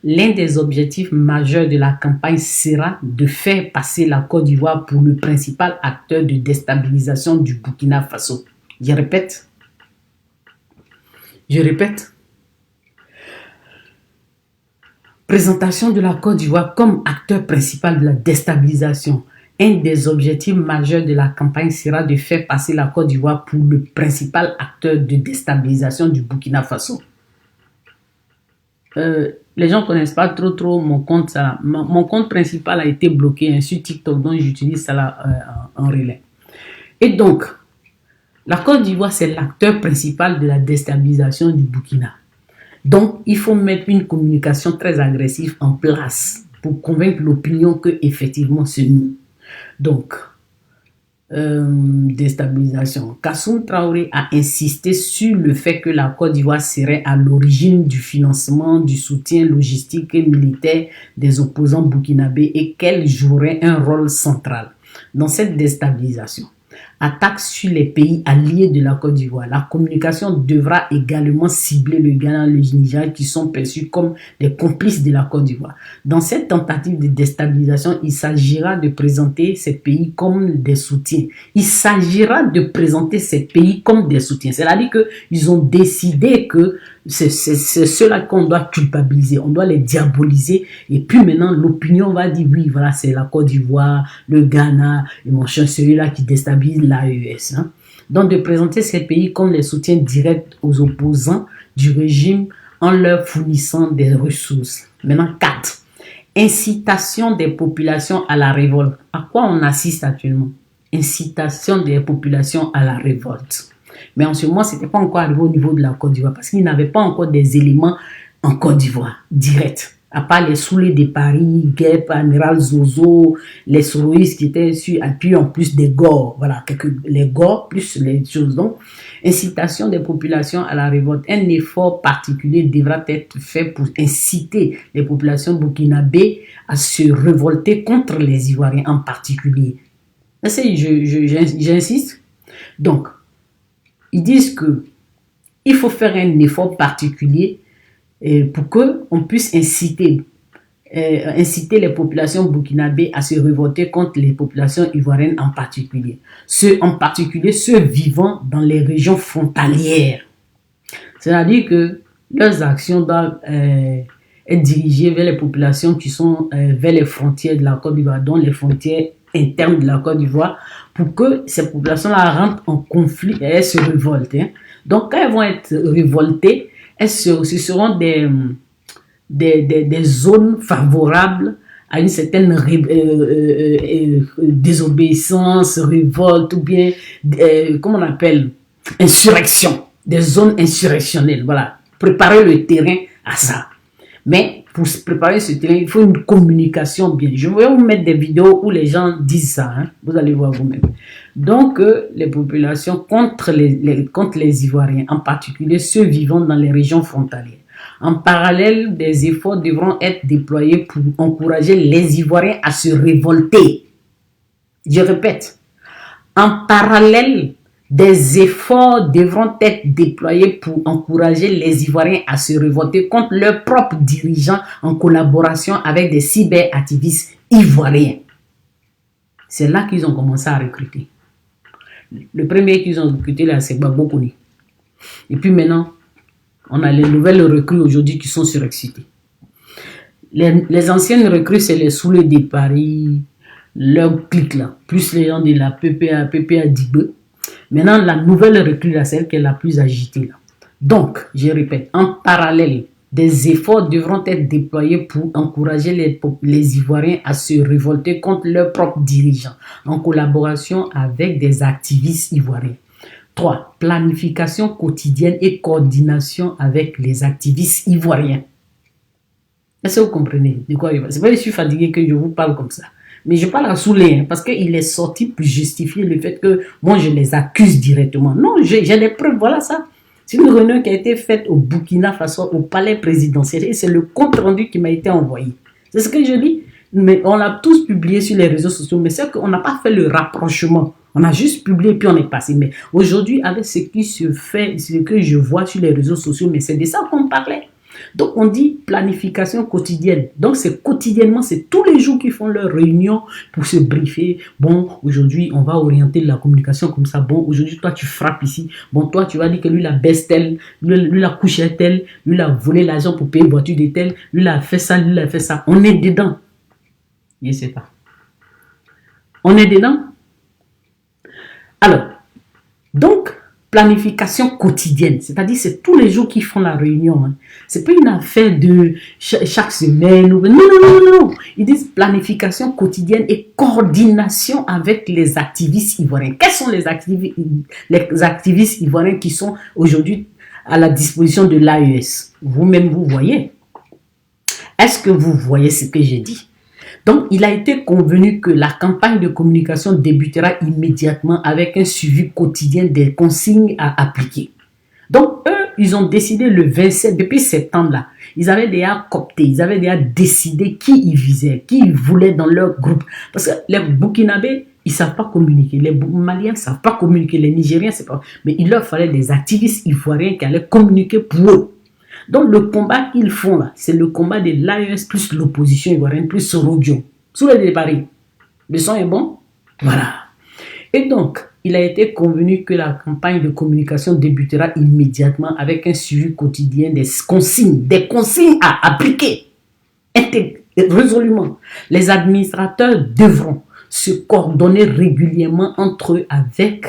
L'un des objectifs majeurs de la campagne sera de faire passer la Côte d'Ivoire pour le principal acteur de déstabilisation du Burkina Faso. Je répète. Présentation de la Côte d'Ivoire comme acteur principal de la déstabilisation. Un des objectifs majeurs de la campagne sera de faire passer la Côte d'Ivoire pour le principal acteur de déstabilisation du Burkina Faso. Les gens ne connaissent pas trop mon compte. Mon compte principal a été bloqué sur TikTok, donc j'utilise ça là, en relais. Et donc, la Côte d'Ivoire, c'est l'acteur principal de la déstabilisation du Burkina. Donc, il faut mettre une communication très agressive en place pour convaincre l'opinion que effectivement c'est nous. Donc, déstabilisation. Kassoum Traoré a insisté sur le fait que la Côte d'Ivoire serait à l'origine du financement, du soutien logistique et militaire des opposants burkinabés et qu'elle jouerait un rôle central dans cette déstabilisation. Attaque sur les pays alliés de la Côte d'Ivoire. La communication devra également cibler le Ghana et le Niger qui sont perçus comme des complices de la Côte d'Ivoire. Dans cette tentative de déstabilisation, il s'agira de présenter ces pays comme des soutiens. C'est-à-dire qu'ils ont décidé que c'est ceux-là qu'on doit culpabiliser, on doit les diaboliser. Et puis maintenant, l'opinion va dire, oui, voilà, c'est la Côte d'Ivoire, le Ghana, et mon chien, celui-là qui déstabilise l'AES. Hein. Donc, de présenter ces pays comme les soutiens directs aux opposants du régime en leur fournissant des ressources. Maintenant, 4. Incitation des populations à la révolte. À quoi on assiste actuellement? Incitation des populations à la révolte. Mais en ce moment, ce n'était pas encore arrivé au niveau de la Côte d'Ivoire parce qu'il n'avait pas encore des éléments en Côte d'Ivoire, direct. À part les saoulés de Paris, Guep, Amiral Zozo, les soroïstes qui étaient sur appui en plus des Gors. Voilà, les Gors plus les choses. Donc, incitation des populations à la révolte. Un effort particulier devra être fait pour inciter les populations burkinabées à se révolter contre les Ivoiriens en particulier. J'insiste. Donc, ils disent que il faut faire un effort particulier pour qu'on puisse inciter les populations burkinabées à se révolter contre les populations ivoiriennes en particulier. Ceux vivant dans les régions frontalières. C'est-à-dire que leurs actions doivent être dirigées vers les populations qui sont vers les frontières de la Côte d'Ivoire, dont les frontières internes de la Côte d'Ivoire, pour que ces populations-là rentrent en conflit et elles se révoltent. Hein. Donc, quand elles vont être révoltées, ce seront des zones favorables à une certaine désobéissance, révolte ou bien, comment on appelle, insurrection, des zones insurrectionnelles. Voilà, préparer le terrain à ça. Mais pour se préparer ce terrain, il faut une communication bien. Je vais vous mettre des vidéos où les gens disent ça. Hein? Vous allez voir vous-même. Donc, les populations contre les Ivoiriens, en particulier ceux vivant dans les régions frontalières. En parallèle, des efforts devront être déployés pour encourager les Ivoiriens à se révolter. Je répète, en parallèle, des efforts devront être déployés pour encourager les Ivoiriens à se révolter contre leurs propres dirigeants en collaboration avec des cyberactivistes ivoiriens. C'est là qu'ils ont commencé à recruter. Le premier qu'ils ont recruté là, c'est Gbagbo Koni. Et puis maintenant, on a les nouvelles recrues aujourd'hui qui sont surexcitées. les anciennes recrues, c'est les Soulé de Paris, leur clique là, plus les gens de la PPA Dibé. Maintenant, la nouvelle recrue là, celle qui est la plus agitée là. Donc, je répète, en parallèle, des efforts devront être déployés pour encourager les Ivoiriens à se révolter contre leurs propres dirigeants, en collaboration avec des activistes ivoiriens. 3. Planification quotidienne et coordination avec les activistes ivoiriens. Est-ce que vous comprenez de quoi il va? C'est pas que je suis fatigué que je vous parle comme ça. Mais je parle à Soulé, parce qu'il est sorti pour justifier le fait que moi je les accuse directement. Non, j'ai des preuves, voilà ça. C'est une réunion qui a été faite au Burkina Faso, au palais présidentiel, et c'est le compte rendu qui m'a été envoyé. C'est ce que je dis. Mais on l'a tous publié sur les réseaux sociaux, mais c'est qu'on n'a pas fait le rapprochement. On a juste publié puis on est passé. Mais aujourd'hui, avec ce qui se fait, ce que je vois sur les réseaux sociaux, mais c'est de ça qu'on parlait. Donc on dit planification quotidienne. Donc c'est quotidiennement, c'est tous les jours qu'ils font leur réunion pour se briefer. Bon, aujourd'hui on va orienter la communication comme ça. Bon, aujourd'hui toi tu frappes ici. Bon, toi tu vas dire que lui la baisse tel, lui la couché tel, lui la volé l'argent pour payer une voiture de tel, lui la fait ça, lui la fait ça. On est dedans. Je sais pas. On est dedans. Alors, donc planification quotidienne, c'est-à-dire c'est tous les jours qu'ils font la réunion. Hein. C'est pas une affaire de chaque semaine. Ou... Non. Ils disent planification quotidienne et coordination avec les activistes ivoiriens. Quels sont les activistes ivoiriens qui sont aujourd'hui à la disposition de l'AES? Vous-même, vous voyez. Est-ce que vous voyez ce que j'ai dit? Donc, il a été convenu que la campagne de communication débutera immédiatement avec un suivi quotidien des consignes à appliquer. Donc, eux, ils ont décidé le 27, depuis septembre là, ils avaient déjà coopté, ils avaient déjà décidé qui ils visaient, qui ils voulaient dans leur groupe. Parce que les Burkinabés, ils ne savent pas communiquer, les Maliens ne savent pas communiquer, les Nigériens, c'est pas. Mais il leur fallait des activistes ivoiriens qui allaient communiquer pour eux. Donc, le combat qu'ils font là, c'est le combat de l'AES plus l'opposition ivoirienne plus Sorodio. Sous les de Paris. Le son est bon? Voilà. Et donc, il a été convenu que la campagne de communication débutera immédiatement avec un suivi quotidien des consignes à appliquer. Résolument. Les administrateurs devront se coordonner régulièrement entre eux avec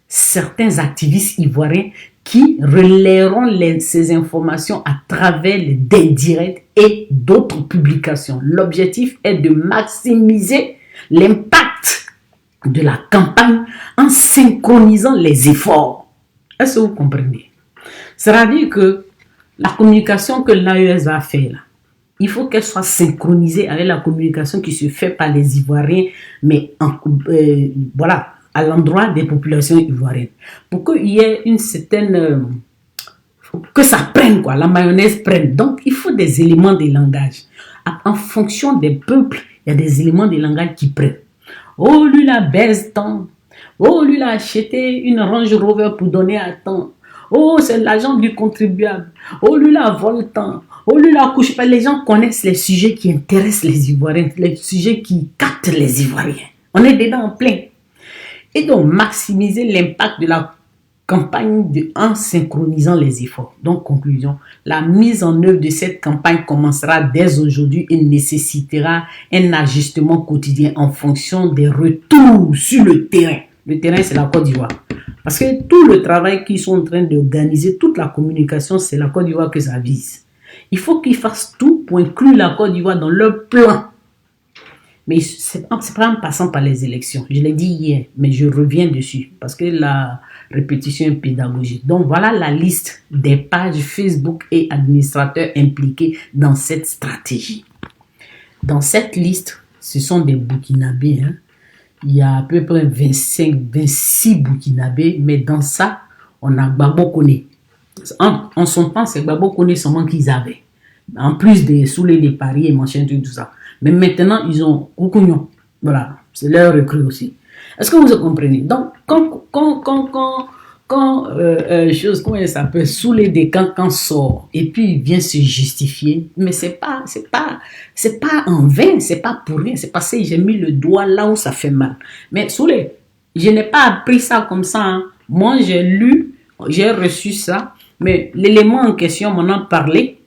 certains activistes ivoiriens qui relayeront ces informations à travers des directs et d'autres publications. L'objectif est de maximiser l'impact de la campagne en synchronisant les efforts. Est-ce que vous comprenez? C'est-à-dire que la communication que l'AES va faire, là, il faut qu'elle soit synchronisée avec la communication qui se fait par les Ivoiriens, mais voilà, à l'endroit des populations ivoiriennes. Pour qu'il y ait une certaine... que ça prenne, quoi, la mayonnaise prenne. Donc, il faut des éléments de langage. En fonction des peuples, il y a des éléments de langage qui prennent. Oh, lui, la baisse tant. Oh, lui, a acheté une Range Rover pour donner à temps. Oh, c'est l'argent du contribuable. Oh, lui, la vole tant. Oh, lui, la couche. Les gens connaissent les sujets qui intéressent les Ivoiriens, les sujets qui captent les Ivoiriens. On est dedans en plein. Et donc, maximiser l'impact de la campagne en synchronisant les efforts. Donc, conclusion, la mise en œuvre de cette campagne commencera dès aujourd'hui et nécessitera un ajustement quotidien en fonction des retours sur le terrain. Le terrain, c'est la Côte d'Ivoire. Parce que tout le travail qu'ils sont en train d'organiser, toute la communication, c'est la Côte d'Ivoire que ça vise. Il faut qu'ils fassent tout pour inclure la Côte d'Ivoire dans leur plan. Mais ce n'est pas en passant par les élections. Je l'ai dit hier, mais je reviens dessus parce que la répétition est pédagogique. Donc, voilà la liste des pages Facebook et administrateurs impliqués dans cette stratégie. Dans cette liste, ce sont des Burkinabés. Hein. Il y a à peu près 26 Burkinabés, mais dans ça, on a Gbagbo Kone. En son temps, c'est Gbagbo Kone seulement qu'ils avaient. En plus des Soulé de Paris et machin, tout ça. Mais maintenant, ils ont Okugnon. Voilà, c'est leur recrue aussi. Est-ce que vous comprenez? Donc, chose, comment elle s'appelle, Soulé des Cancan sort et puis il vient se justifier, mais c'est pas en vain, c'est pas pour rien, c'est parce que j'ai mis le doigt là où ça fait mal. Mais Soulé, je n'ai pas appris ça comme ça. Hein. Moi, j'ai lu, j'ai reçu ça, mais l'élément en question m'en a parlé.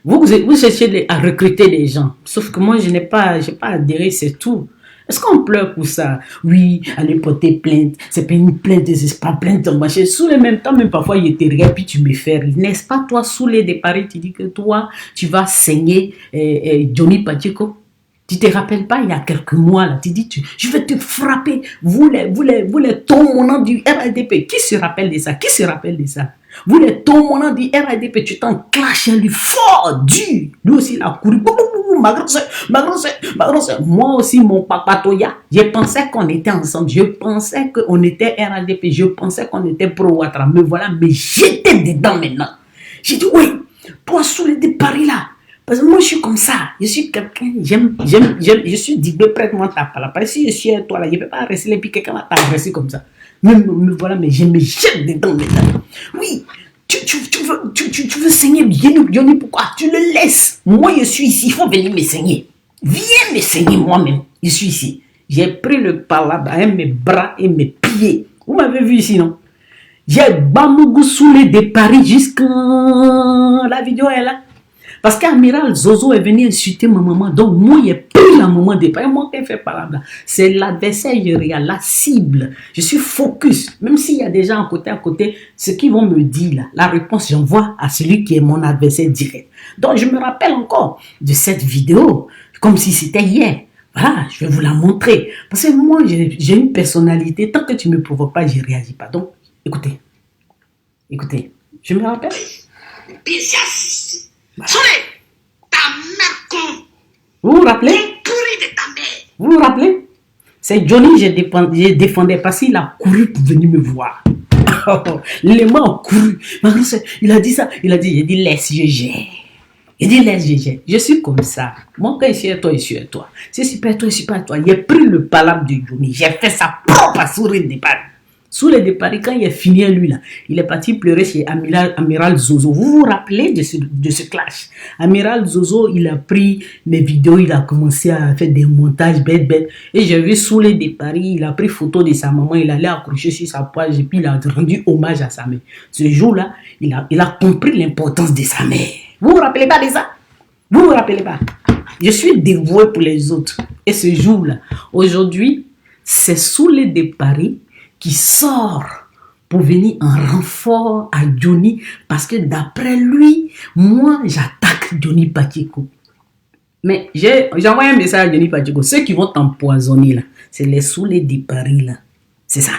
Vous Vous cherchez à recruter des gens. Sauf que moi, je n'ai pas adhéré, c'est tout. Est-ce qu'on pleure pour ça? Oui, aller porter plainte. C'est pas une plainte, c'est pas plainte. Machin. Sous le même temps, même parfois, il te regarde, puis tu me fais rire. N'est-ce pas, toi, sous les départs, tu dis que toi, tu vas saigner Johnny Pacheco? Tu te rappelles pas, il y a quelques mois, là, tu dis, je vais te frapper. Vous les tombants du RADP. Qui se rappelle de ça? Qui se rappelle de ça? Vous les tombants du RADP, tu t'en clashes lui fort, dur. Lui aussi, il a couru. Ma grande soeur. Moi aussi, mon papa Toya, je pensais qu'on était ensemble. Je pensais qu'on était RADP. Je pensais qu'on était pro-Ouattara. Me voilà, mais j'étais dedans maintenant. J'ai dit, oui, toi, sous les de Paris là. Parce que moi, je suis comme ça. Je suis quelqu'un, je suis digne, prête-moi ta parole. Si je suis à toi là, je ne peux pas rester et puis quelqu'un va t'agresser comme ça. Me voilà, mais je me jette dedans maintenant. Oui, tu veux saigner Johnny, pourquoi? Tu le laisses. Moi, je suis ici, il faut venir me saigner. Viens me saigner moi-même. Je suis ici. J'ai pris le palabre avec mes bras et mes pieds. Vous m'avez vu ici, non? J'ai Bamougou saoulé de Paris jusqu'à... La vidéo est là. Parce qu'Amiral Zozo est venu insulter ma maman. Donc, moi, j'ai pris la maman de Paris. Moi, qui fait palabre. C'est l'adversaire, je regarde la cible. Je suis focus. Même s'il y a des gens à côté, ce qu'ils vont me dire, là, la réponse, j'envoie à celui qui est mon adversaire direct. Donc, je me rappelle encore de cette vidéo, comme si c'était hier. Voilà, je vais vous la montrer. Parce que moi, j'ai une personnalité. Tant que tu ne me provoques pas, je ne réagis pas. Donc, écoutez. Je me rappelle. Soleil, ta mère con. Vous vous rappelez? Pourri de ta mère. Vous vous rappelez? C'est Johnny, je défendais parce qu'il a couru pour venir me voir. Les mains ont couru. Il a dit ça. J'ai dit laisse, je gère. Je suis comme ça. Moi, quand je suis à toi, je suis à toi. Si je suis pas à toi, je suis pas à toi. J'ai pris le palabre de Johnny. J'ai fait sa propre souris de départ. Sous le départ, quand il est fini, lui, là, il est parti pleurer chez Amiral Zozo. Vous vous rappelez de ce clash? Amiral Zozo, il a pris mes vidéos, il a commencé à faire des montages bêtes. Et j'ai vu sous le départ, il a pris photo de sa maman, il allait accrocher sur sa poche et puis il a rendu hommage à sa mère. Ce jour-là, il a compris l'importance de sa mère. Vous vous rappelez pas de ça? Vous vous rappelez pas? Je suis dévoué pour les autres. Et ce jour-là, aujourd'hui, c'est sous le départ qui sort pour venir en renfort à Johnny parce que d'après lui, moi, j'attaque Johnny Pacheco. Mais j'ai envoyé un message à Johnny Pacheco. Ceux qui vont t'empoisonner là, c'est les saoulés de Paris là. C'est ça.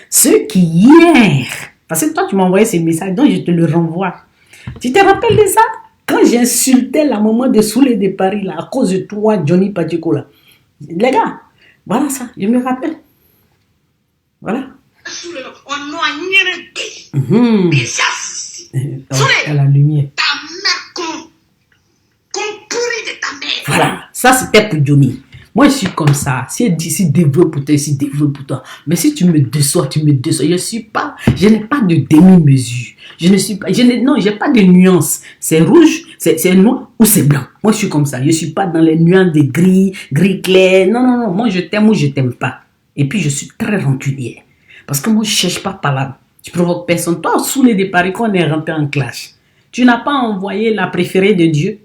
Ceux qui hier, parce que toi tu m'as envoyé ces messages, donc je te le renvoie. Tu te rappelles de ça? Quand j'insultais la maman de saoulés de Paris là, à cause de toi, Johnny Pacheco là. Les gars, voilà ça, je me rappelle. Voilà. À la lumière. Ta mère con pourri de ta mère. Voilà, ça c'était pour Johnny. Moi je suis comme ça. Si elle dit si développe pour toi, si développe pour toi. Mais si tu me déçois, tu me déçois. Je n'ai pas de demi-mesure. J'ai pas de nuance. C'est rouge, c'est noir ou c'est blanc. Moi je suis comme ça. Je suis pas dans les nuances de gris clair. Non. Moi je t'aime ou je t'aime pas. Et puis je suis très rancunier. Parce que moi je cherche pas palabre. Tu provoques personne. Toi, sous les départs, quand on est rentré en clash, tu n'as pas envoyé la préférée de Dieu.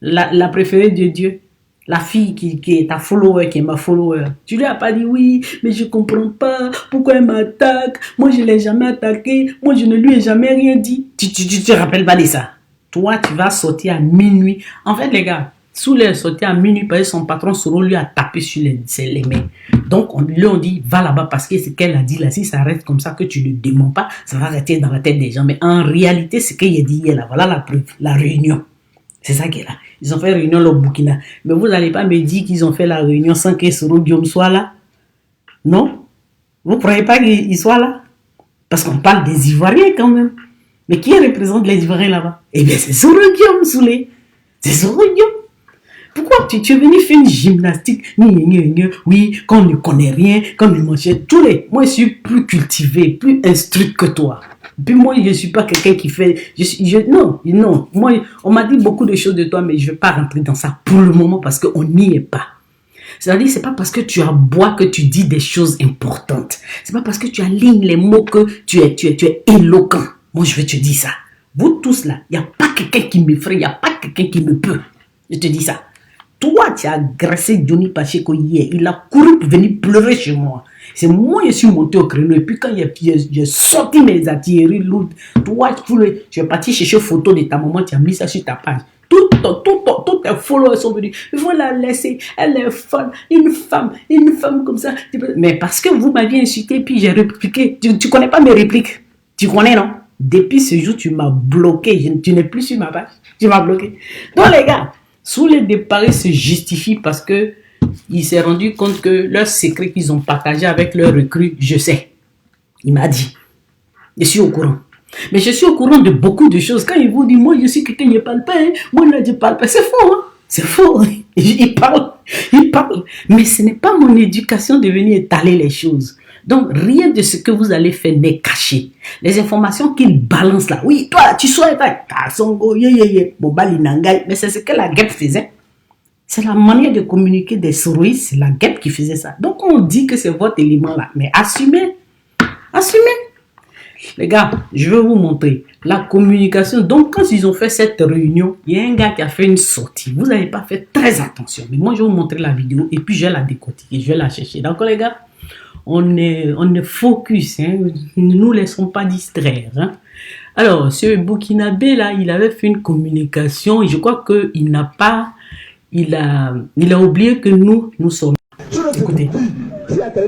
La préférée de Dieu. La fille qui est ta follower, qui est ma follower. Tu lui as pas dit oui, mais je comprends pas. Pourquoi elle m'attaque? Moi, je l'ai jamais attaqué. Moi, je ne lui ai jamais rien dit. Tu te rappelles pas de ça? Toi, tu vas sortir à minuit. En fait, les gars, sous les sorties à minuit, parce que son patron Soro lui a tapé sur les mains. Donc, on lui a dit, va là-bas parce que ce qu'elle a dit là, si ça reste comme ça que tu ne le demandes pas, ça va rester dans la tête des gens. Mais en réalité, ce qu'il a dit hier là, voilà la preuve, la réunion. C'est ça qui est là. Ils ont fait réunion au Burkina. Mais vous n'allez pas me dire qu'ils ont fait la réunion sans que Soro Guillaume soit là? Non? Vous ne croyez pas qu'il soit là? Parce qu'on parle des Ivoiriens quand même. Mais qui représente les Ivoiriens là-bas? Eh bien, c'est Soro Guillaume, Soulé. C'est Soro Guillaume. Pourquoi tu es venu faire une gymnastique? Oui, qu'on ne connaît rien, qu'on ne mange tous les... Moi, je suis plus cultivé, plus instruit que toi. Puis moi, je ne suis pas quelqu'un qui fait... Non. Moi, on m'a dit beaucoup de choses de toi, mais je ne vais pas rentrer dans ça pour le moment parce qu'on n'y est pas. C'est-à-dire, c'est pas parce que tu aboies que tu dis des choses importantes. C'est pas parce que tu alignes les mots que tu es éloquent. Moi, je vais te dire ça. Vous tous là, il n'y a pas quelqu'un qui m'effraie, il n'y a pas quelqu'un qui me peut. Je te dis ça. Toi, tu as agressé Johnny Pacheco hier. Il a couru pour venir pleurer chez moi. C'est moi qui suis monté au créneau. Et puis quand j'ai sorti mes artilleries lourdes, toi, tu es parti chercher photo de ta maman, tu as mis ça sur ta page. Tous tes followers sont venus. Il faut la laisser. Elle est folle. Une femme comme ça. Mais parce que vous m'aviez insulté, puis j'ai répliqué. Tu connais pas mes répliques. Tu connais, non? Depuis ce jour, tu m'as bloqué. Tu n'es plus sur ma page. Tu m'as bloqué. Donc, les gars, sous les départs, ils se justifient parce que il s'est rendu compte que leur secret qu'ils ont partagé avec leurs recrues, je sais. Il m'a dit. Je suis au courant. Mais je suis au courant de beaucoup de choses. Quand ils vous disent, moi, je suis quelqu'un qui ne parle pas, hein. Moi, là, je ne parle pas. C'est faux, hein. C'est faux. Il parle. Mais ce n'est pas mon éducation de venir étaler les choses. Donc, rien de ce que vous allez faire n'est caché. Les informations qu'ils balancent là. Oui, toi, tu souhaites. Mais c'est ce que la guêpe faisait. C'est la manière de communiquer des souris. C'est la guêpe qui faisait ça. Donc, on dit que c'est votre élément là. Mais assumez. Assumez. Les gars, je vais vous montrer la communication. Donc, quand ils ont fait cette réunion, il y a un gars qui a fait une sortie. Vous n'avez pas fait très attention. Mais moi, je vais vous montrer la vidéo et puis je vais la décortiquer. Je vais la chercher. D'accord, les gars? On est focus. Hein? Ne nous laissons pas distraire. Hein? Alors, ce Burkinabé, là, il avait fait une communication et je crois qu'il n'a pas... Il a oublié que nous sommes... Écoutez. Attends,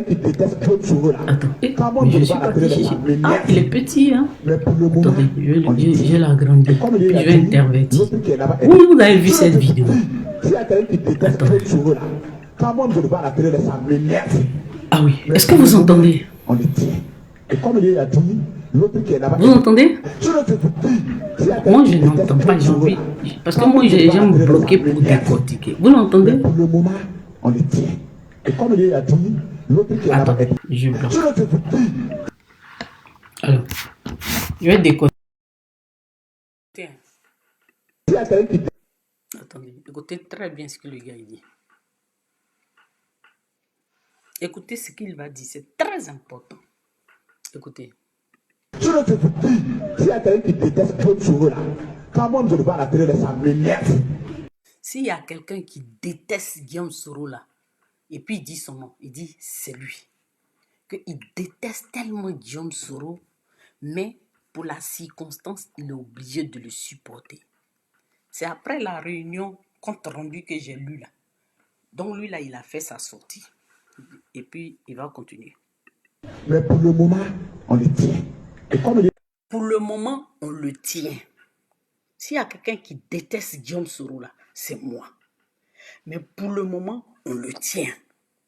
mais je suis parti chercher. Ah, il est petit, hein. Attendez, je l'agrandir. Puis je vais intervertir. Vous avez vu cette vidéo? Attendez. Ah oui, est-ce que vous entendez? Vous entendez? Moi, je n'entends pas, j'ai envie. Parce que moi, j'aime me bloquer pour décortiquer. Vous l'entendez? Attends, je bloque. Alors, je vais décortiquer. Attendez, écoutez très bien ce que le gars dit. Écoutez ce qu'il va dire, c'est très important. Écoutez. S'il y a quelqu'un qui déteste Guillaume Soro là, et puis il dit son nom, il dit c'est lui. Qu'il déteste tellement Guillaume Soro, mais pour la circonstance, il est obligé de le supporter. C'est après la réunion compte rendu que j'ai lu là. Donc lui là, il a fait sa sortie. Et puis il va continuer. Mais pour le moment, on le tient. Et comme pour le moment, on le tient. S'il y a quelqu'un qui déteste Guillaume Soro là, c'est moi. Mais pour le moment, on le tient.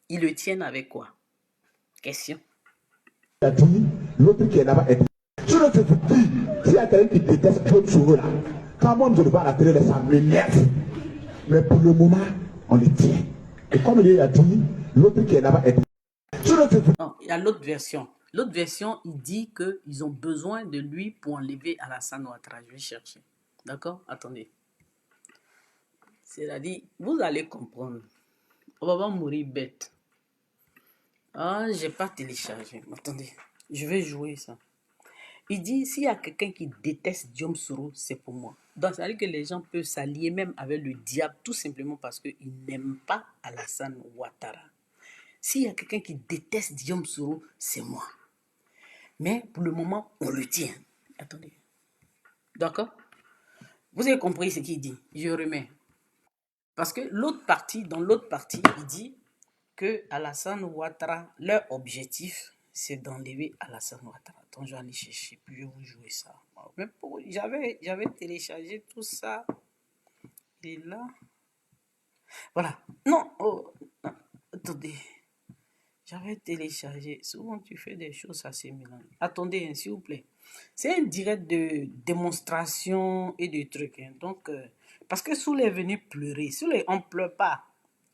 Ils le tiennent avec quoi? Question. L'autre qui est là-bas est... Je ne te dis, s'il y a quelqu'un qui déteste Guillaume Soro là, quand moi je ne vais pas la télé, ça m'énerve. Mais pour le moment, on le tient. Et comme il a dit, l'autre qui est là-bas est... Non, il y a l'autre version. L'autre version, il dit qu'ils ont besoin de lui pour enlever Alassane Ouattara. Je vais chercher. D'accord? Attendez. C'est-à-dire, vous allez comprendre. On va pas mourir bête. Ah, j'ai pas téléchargé. Attendez, je vais jouer ça. Il dit, s'il y a quelqu'un qui déteste Guillaume Soro, c'est pour moi. Donc, ça veut dire que les gens peuvent s'allier même avec le diable, tout simplement parce qu'ils n'aiment pas Alassane Ouattara. S'il y a quelqu'un qui déteste Guillaume Soro, c'est moi. Mais pour le moment, on le tient. Attendez. D'accord? Vous avez compris ce qu'il dit? Je remets. Parce que dans l'autre partie, il dit que Alassane Ouattara, leur objectif, c'est d'enlever Alassane Ouattara. Attends, je vais aller chercher, puis je vais vous jouer ça. J'avais téléchargé tout ça. Et là... Voilà. Non, attendez. J'avais téléchargé. Souvent, tu fais des choses assez mélanges. Attendez, hein, s'il vous plaît. C'est un direct de démonstration et de trucs. Hein. Donc, parce que sous les venus pleurer, on ne pleure pas.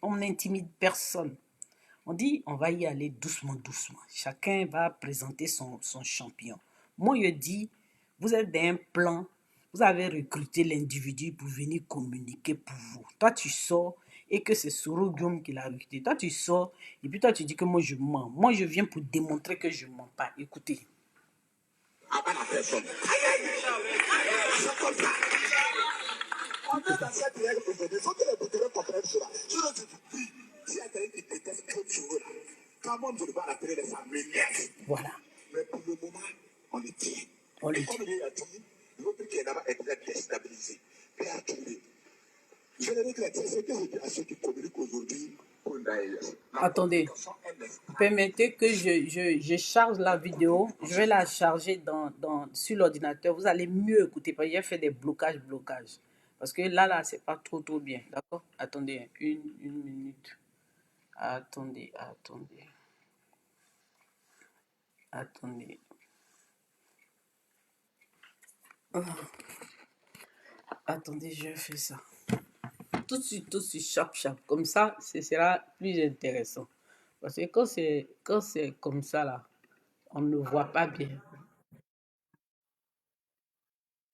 On n'intimide personne. On dit, on va y aller doucement, doucement. Chacun va présenter son champion. Moi, je dis, vous êtes dans un plan. Vous avez recruté l'individu pour venir communiquer pour vous. Toi, tu sors et que c'est Soro Guillaume qui l'a recruté. Toi, tu sors et puis toi, tu dis que moi, je mens. Moi, je viens pour démontrer que je ne mens pas. Écoutez. comme ça. On est dans cette règle aujourd'hui. Il faut que les Boutéreux comprennent cela. Je ne te dis, s'il y a quelqu'un qui déteste Claude Choro là, quand moi je le vois à la télé, ça m'énerve. Voilà. Mais pour le moment, on le tient. On le Et comme tient. il a dit, l'autre qui est là-bas est très déstabilisé. Père a trouvé. Je le regrette, c'est ce que je dis à ceux qui communiquent aujourd'hui pour une AES. Attendez. Permettez que je charge la vidéo. Je vais la charger sur l'ordinateur. Vous allez mieux écouter parce que j'ai fait des blocages. Parce que là, c'est pas trop bien. D'accord? Attendez, une minute. Attendez. Attendez, je fais ça. Tout de suite, chap. Comme ça, ce sera plus intéressant. Parce que quand c'est comme ça, là, on ne voit pas bien.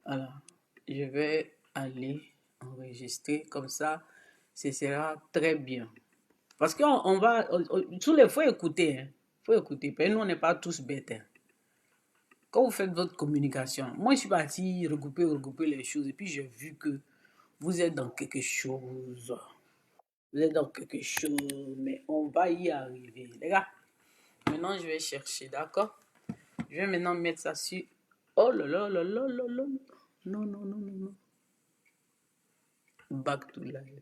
Voilà. Je vais aller enregistrer. Comme ça, ce sera très bien. Parce qu'on va... Tous les... faut écouter. Hein. Faut écouter. Parce que nous, on n'est pas tous bêtes. Hein. Quand vous faites votre communication, moi, je suis parti regrouper les choses. Et puis, j'ai vu que vous êtes dans quelque chose. Vous êtes dans quelque chose, mais on va y arriver. Les gars, maintenant, je vais chercher, d'accord? Je vais maintenant mettre ça sur... Oh là là là là là là. Non. Back to live.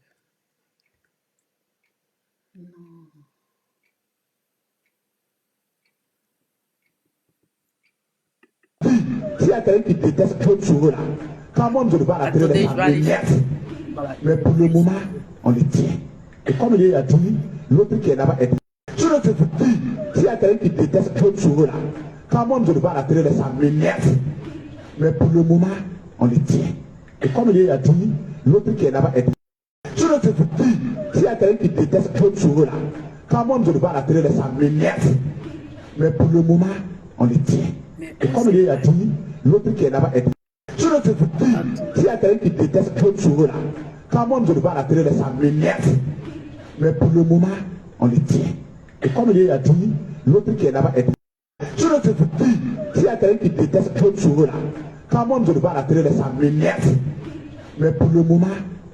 S'il y a quelqu'un qui déteste Claude Choro là, quand moi je le vois à la télé, Attendez, ça je vais aller m'énerve. chercher. Voilà. Mais pour le moment, on le tient. Et comme il a dit, l'autre qui est là-bas est... Je ne te dis, s'il y a quelqu'un qui déteste Claude Choro là, quand moi je le vois à la télé, ça m'énerve. Mais pour le moment, on le tient. Et comme il a dit, l'autre qui est là-bas est... Je ne te dis, s'il y a quelqu'un qui déteste Claude Choro là, quand moi je le vois à la télé, ça m'énerve. Mais pour le moment, on le tient. Et comme il a dit, l'autre qui est là-bas est... Je ne te dis, s'il y a quelqu'un qui déteste Claude Choro là, quand moi je le vois à la télé, ça m'énerve. Mais pour le moment, on le tient. Et comme il a dit, l'autre qui est là-bas est... Je ne te dis, s'il y a quelqu'un qui déteste Claude Choro là, quand moi je le vois à la télé, ça m'énerve. Mais pour le moment,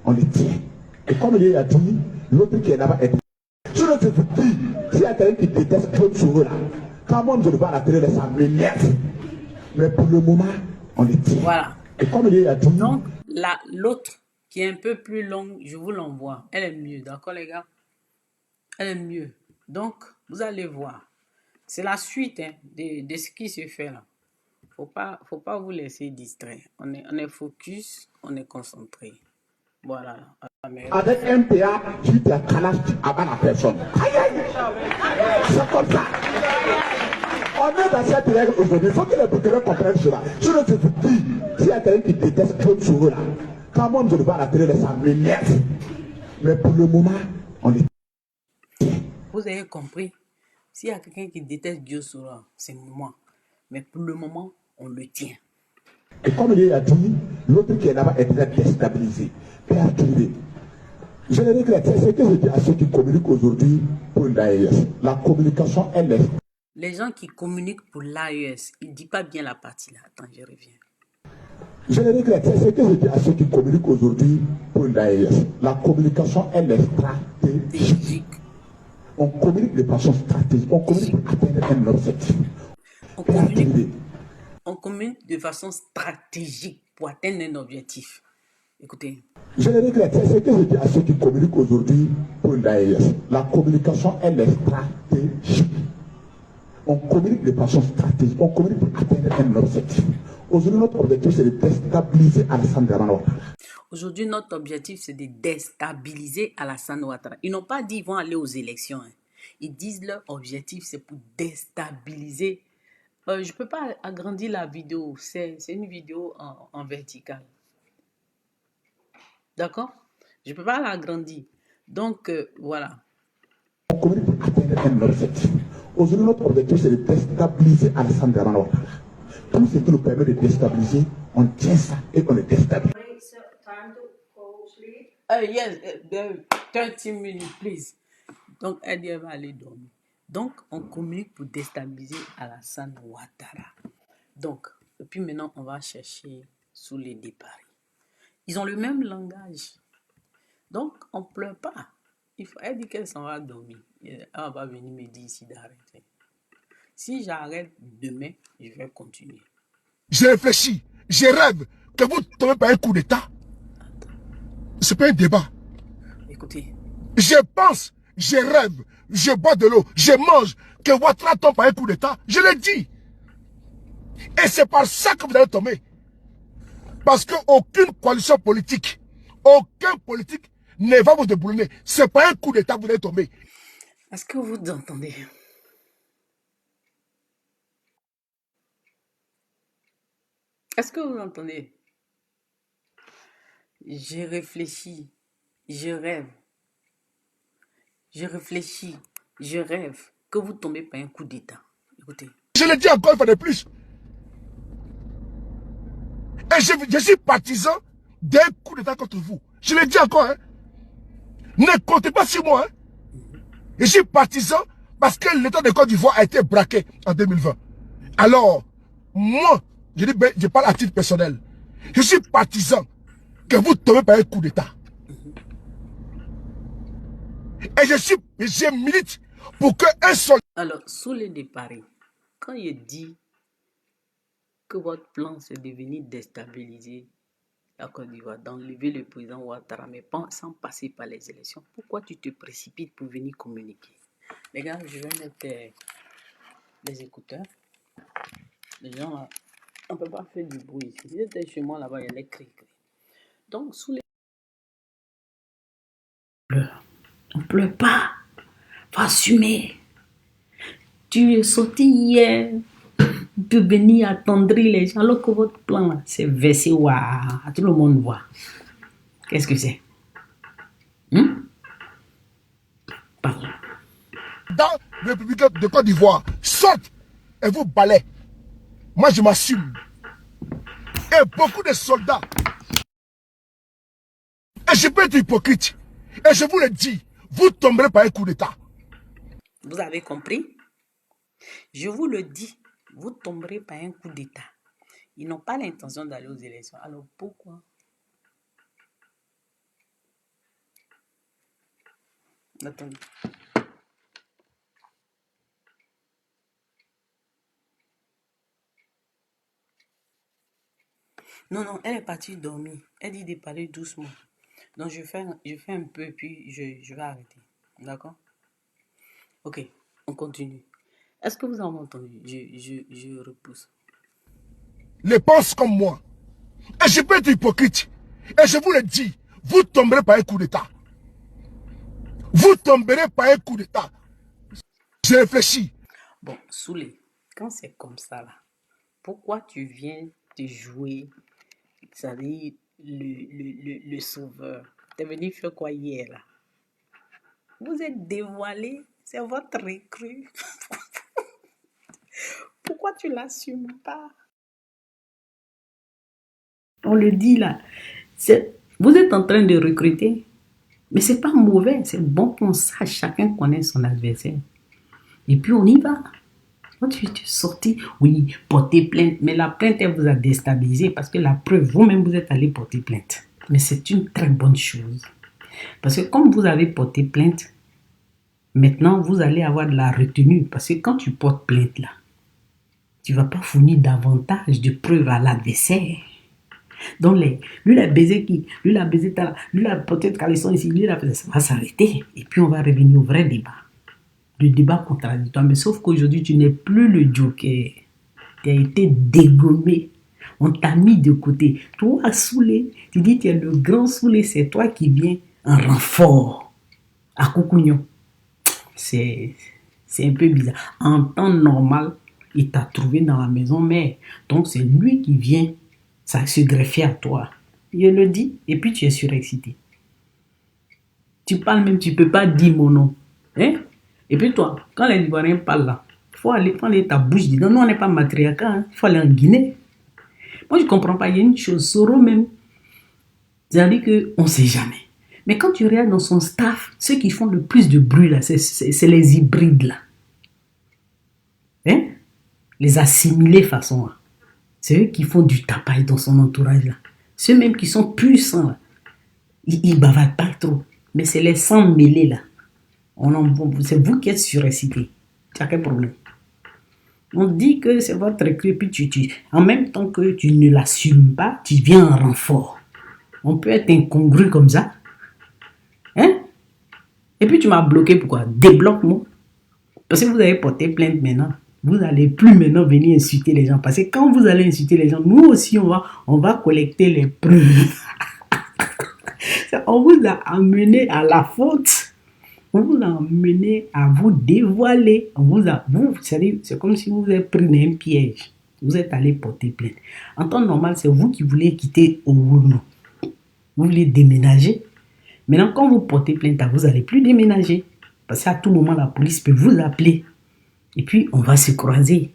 on le tient. Et comme il a dit, l'autre qui est là-bas est... Je ne te dis, s'il y a quelqu'un qui déteste Claude Choro là, quand moi je le vois à la télé, ça m'énerve. Mais pour le moment, on le tient. Voilà. Et comme il a dit... Donc, l'autre qui est un peu plus longue, je vous l'envoie. Elle est mieux, d'accord les gars? Elle est mieux. Donc, vous allez voir. C'est la suite hein, de ce qui se fait là. Faut pas vous laisser distraire. On est focus, on est concentré. Voilà. Avec un PA qui te calache avant la personne. Aïe aïe! C'est comme ça. On est dans cette règle aujourd'hui. Il faut que les Boutéreux comprennent cela. Je ne te dis, s'il y a quelqu'un qui déteste Claude Choro là, quand moi je le vois à la télé, ça m'énerve. Mais pour le moment, on est... Vous avez compris? S'il y a quelqu'un qui déteste Dieu Sora, c'est moi. Mais pour le moment, on le tient. Et comme il a dit, l'autre qui est là-bas est très déstabilisé. Père trouvé. Je le regrette. C'est ce que je dis à ceux qui communiquent aujourd'hui pour une AES. La communication, elle est... Les gens qui communiquent pour l'AES, ils ne disent pas bien la partie là. Attends, je reviens. Je le regrette. C'est ce que je dis à ceux qui communiquent aujourd'hui pour une AES. La communication, elle est stratégique. On communique de façon stratégique. On communique pour atteindre un objectif. On communique de façon stratégique pour atteindre un objectif. Écoutez. Je le regrette. C'est ce que je dis à ceux qui communiquent aujourd'hui pour une AES. La communication, elle est stratégique. On communique de façon stratégique. On communique pour atteindre un objectif. Aujourd'hui, notre objectif, c'est de déstabiliser Alassane Dramane Ouattara. Aujourd'hui, notre objectif, c'est de déstabiliser Alassane Ouattara. Ils n'ont pas dit qu'ils vont aller aux élections. Hein. Ils disent leur objectif, c'est pour déstabiliser. Je ne peux pas agrandir la vidéo. C'est une vidéo en verticale. D'accord? Je ne peux pas l'agrandir. Donc, voilà. On communique pour atteindre un objectif. Aujourd'hui, notre objectif, c'est de déstabiliser Alassane Dramane Ouattara. Tout ce qui nous permet de déstabiliser, on tient ça et on le déstabilise. Yes, 30 minutes, please. Donc, elle va aller dormir. Donc, on communique pour déstabiliser Alassane Ouattara. Donc, et puis maintenant, on va chercher sous les départs. Ils ont le même langage. Donc, on ne pleure pas. Elle dit qu'elle s'en va dormir. Elle va venir me dire ici d'arrêter. Si j'arrête demain, je vais continuer. Je réfléchis, je rêve que vous tombez par un coup d'État. C'est pas un débat. Écoutez. Je pense, je rêve, je bois de l'eau, je mange, que Ouattara tombe par un coup d'État. Je l'ai dit. Et c'est par ça que vous allez tomber. Parce qu'aucune coalition politique, aucun politique ne va vous déboulonner. C'est pas un coup d'État que vous allez tomber. Est-ce que vous entendez? Est-ce que vous entendez? Je réfléchis, je rêve. Je réfléchis, je rêve que vous tombez par un coup d'État. Écoutez. Je le dis encore une fois de plus. Et je suis partisan d'un coup d'État contre vous. Je le dis encore. Hein. Ne comptez pas sur moi. Hein. Je suis partisan parce que l'État de Côte d'Ivoire a été braqué en 2020. Alors, moi, je parle à titre personnel. Je suis partisan que vous tombez par un coup d'État. Et je milite pour qu'un soldat... Alors, sous les départs, quand il dit que votre plan c'est de venir déstabiliser la Côte d'Ivoire, d'enlever le président Ouattara, mais sans passer par les élections, pourquoi tu te précipites pour venir communiquer? Les gars, je vais mettre les écouteurs. Les gens là, on ne peut pas faire du bruit. Si j'étais chez moi là-bas, il y a les cris. Donc, sous les... On ne pleure pas. Faut assumer. Tu es sorti hier de venir attendrir les gens alors que votre plan, c'est verser à tout le monde voit. Qu'est-ce que c'est? Pardon. Dans la République de Côte d'Ivoire, sorte et vous balayez. Moi, je m'assume. Et beaucoup de soldats. Et je peux être hypocrite. Et je vous le dis, vous tomberez par un coup d'État. Vous avez compris? Je vous le dis, vous tomberez par un coup d'État. Ils n'ont pas l'intention d'aller aux élections. Alors pourquoi? Attendez. Non, elle est partie dormir. Elle dit de parler doucement. Donc je fais un peu, puis je vais arrêter. D'accord? Ok, on continue. Est-ce que vous avez entendu? Je repousse. Les pensent comme moi. Et je peux être hypocrite. Et je vous le dis, vous tomberez par un coup d'État. Vous tomberez par un coup d'État. Je réfléchis. Bon, Soulé, quand c'est comme ça là, pourquoi tu viens te jouer, c'est-à-dire le sauveur? T'es venu faire quoi hier là? Vous êtes dévoilé, c'est votre recrue. Pourquoi tu l'assumes pas? On le dit là. Vous êtes en train de recruter, mais c'est pas mauvais, c'est bon qu'on sache, chacun connaît son adversaire. Et puis on y va. Quand tu es sorti, oui, porter plainte, mais la plainte elle vous a déstabilisé parce que la preuve, vous-même vous êtes allé porter plainte. Mais c'est une très bonne chose. Parce que comme vous avez porté plainte, maintenant vous allez avoir de la retenue. Parce que quand tu portes plainte là, tu ne vas pas fournir davantage de preuves à l'adversaire. Donc, lui, il a baisé qui? Lui, il a baisé ta... Lui, il a peut-être caleçon ici. Lui, il a fait ça. Ça va s'arrêter. Et puis, on va revenir au vrai débat. Le débat contradictoire. Mais sauf qu'aujourd'hui, tu n'es plus le joker. Tu as été dégommé. On t'a mis de côté. Toi, Soulé, tu dis tu es le grand Soulé. C'est toi qui viens en renfort à Coucougnon. C'est un peu bizarre. En temps normal, il t'a trouvé dans la maison mère. Donc, c'est lui qui vient se greffer à toi. Je le dis, et puis tu es surexcité. Tu parles même, tu ne peux pas dire mon nom. Hein? Et puis toi, quand les Ivoiriens parlent là, il faut aller prendre ta bouche. Dis, non, on n'est pas matriarcat, hein. Il faut aller en Guinée. Moi, je ne comprends pas. Il y a une chose, Soro même, c'est-à-dire qu'on ne sait jamais. Mais quand tu regardes dans son staff, ceux qui font le plus de bruit là, c'est les hybrides là. Hein? Les assimilés façon là. C'est eux qui font du tapage dans son entourage là. Ceux même qui sont puissants, là, ils bavardent pas trop. Mais c'est les sangs mêlés là. C'est vous qui êtes surexcité. Tu as quel problème? On dit que c'est votre écrit, puis en même temps que tu ne l'assumes pas, tu viens en renfort. On peut être incongru comme ça. Hein? Et puis tu m'as bloqué, pourquoi? Débloque-moi. Parce que vous avez porté plainte maintenant. Vous n'allez plus maintenant venir insulter les gens. Parce que quand vous allez insulter les gens, nous aussi, on va collecter les preuves. On vous a amené à la faute. On vous a amené à vous dévoiler. C'est comme si vous êtes pris dans un piège. Vous êtes allé porter plainte. En temps normal, c'est vous qui voulez quitter Ououlou. Vous voulez déménager. Maintenant, quand vous portez plainte, vous n'allez plus déménager. Parce qu'à tout moment, la police peut vous appeler. Et puis, on va se croiser.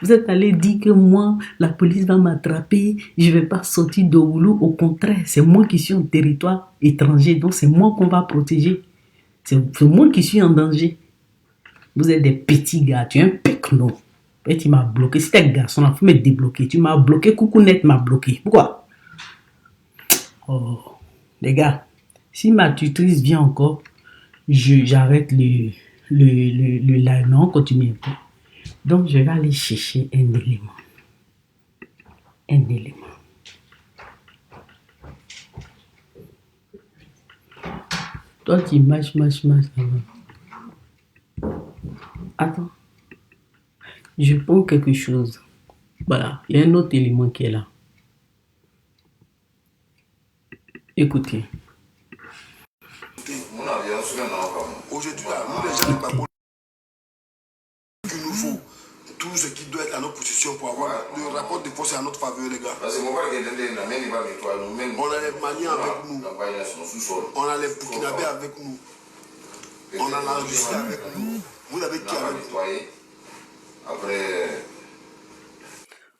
Vous êtes allé dire que moi, la police va m'attraper, je ne vais pas sortir de Ououlou. Au contraire, c'est moi qui suis en territoire étranger, donc c'est moi qu'on va protéger. C'est moi qui suis en danger. Vous êtes des petits gars, tu es un pecno. Et tu m'as bloqué. Si t'es un garçon, il faut me débloquer. Tu m'as bloqué, Coucounet m'a bloqué. Pourquoi? Oh, les gars, si ma tutrice vient encore, j'arrête le live. Non, on continue un peu. Donc, je vais aller chercher un élément. Un élément. Toi, tu marches. Attends. Je prends quelque chose. Voilà. Il y a un autre élément qui est là. Écoutez. Aujourd'hui, là, nous, les gens de Gbagbo, qu'il nous faut tout ce qui doit être à notre possession pour avoir le rapport de force à notre faveur, les gars. On a les Maliens avec nous. On a les Burkinabés avec nous. On a la Russie avec nous. Vous avez qui avec nous?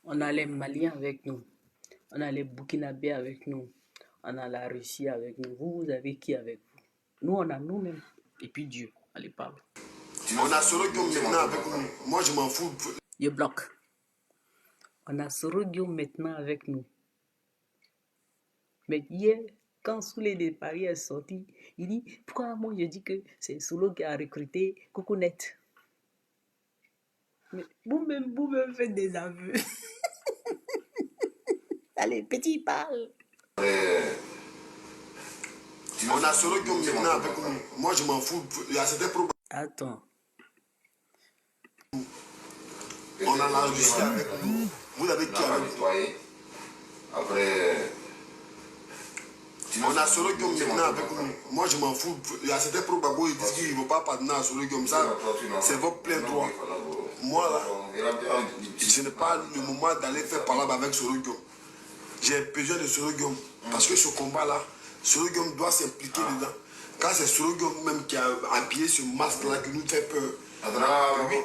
On a les Maliens avec nous. On a les Burkinabés avec nous. On a la Russie avec nous. Vous avez qui avec vous? Nous, on a nous-mêmes. Et puis Dieu. Allez, parle. On a Sorogium maintenant avec nous. Moi, je m'en fous. Je bloque. On a Sorogium maintenant avec nous. Mais hier, quand Soulé de Paris est sorti, il dit, pourquoi moi je dis que c'est Solo qui a recruté Coucounet? Mais vous-même faites des aveux. Allez, petit, parle. On a Sorogium maintenant avec nous. Moi, je m'en fous. Il y a certains problèmes. Attends. On a la Russie avec nous. Vous avez qui avec nous? On a Sorogium maintenant avec nous. Moi, je m'en fous. Il y a certains probablement ils disent qu'ils ne vont pas pardonner à Sorogium. Ça, c'est votre plein droit. Moi, là, ce n'est pas le moment d'aller faire parler avec Sorogium. J'ai besoin de Sorogium. Parce que ce combat-là, Sorogium doit s'impliquer dedans. Quand c'est Sorogium même qui a habillé ce masque-là qui nous fait peur. Oui.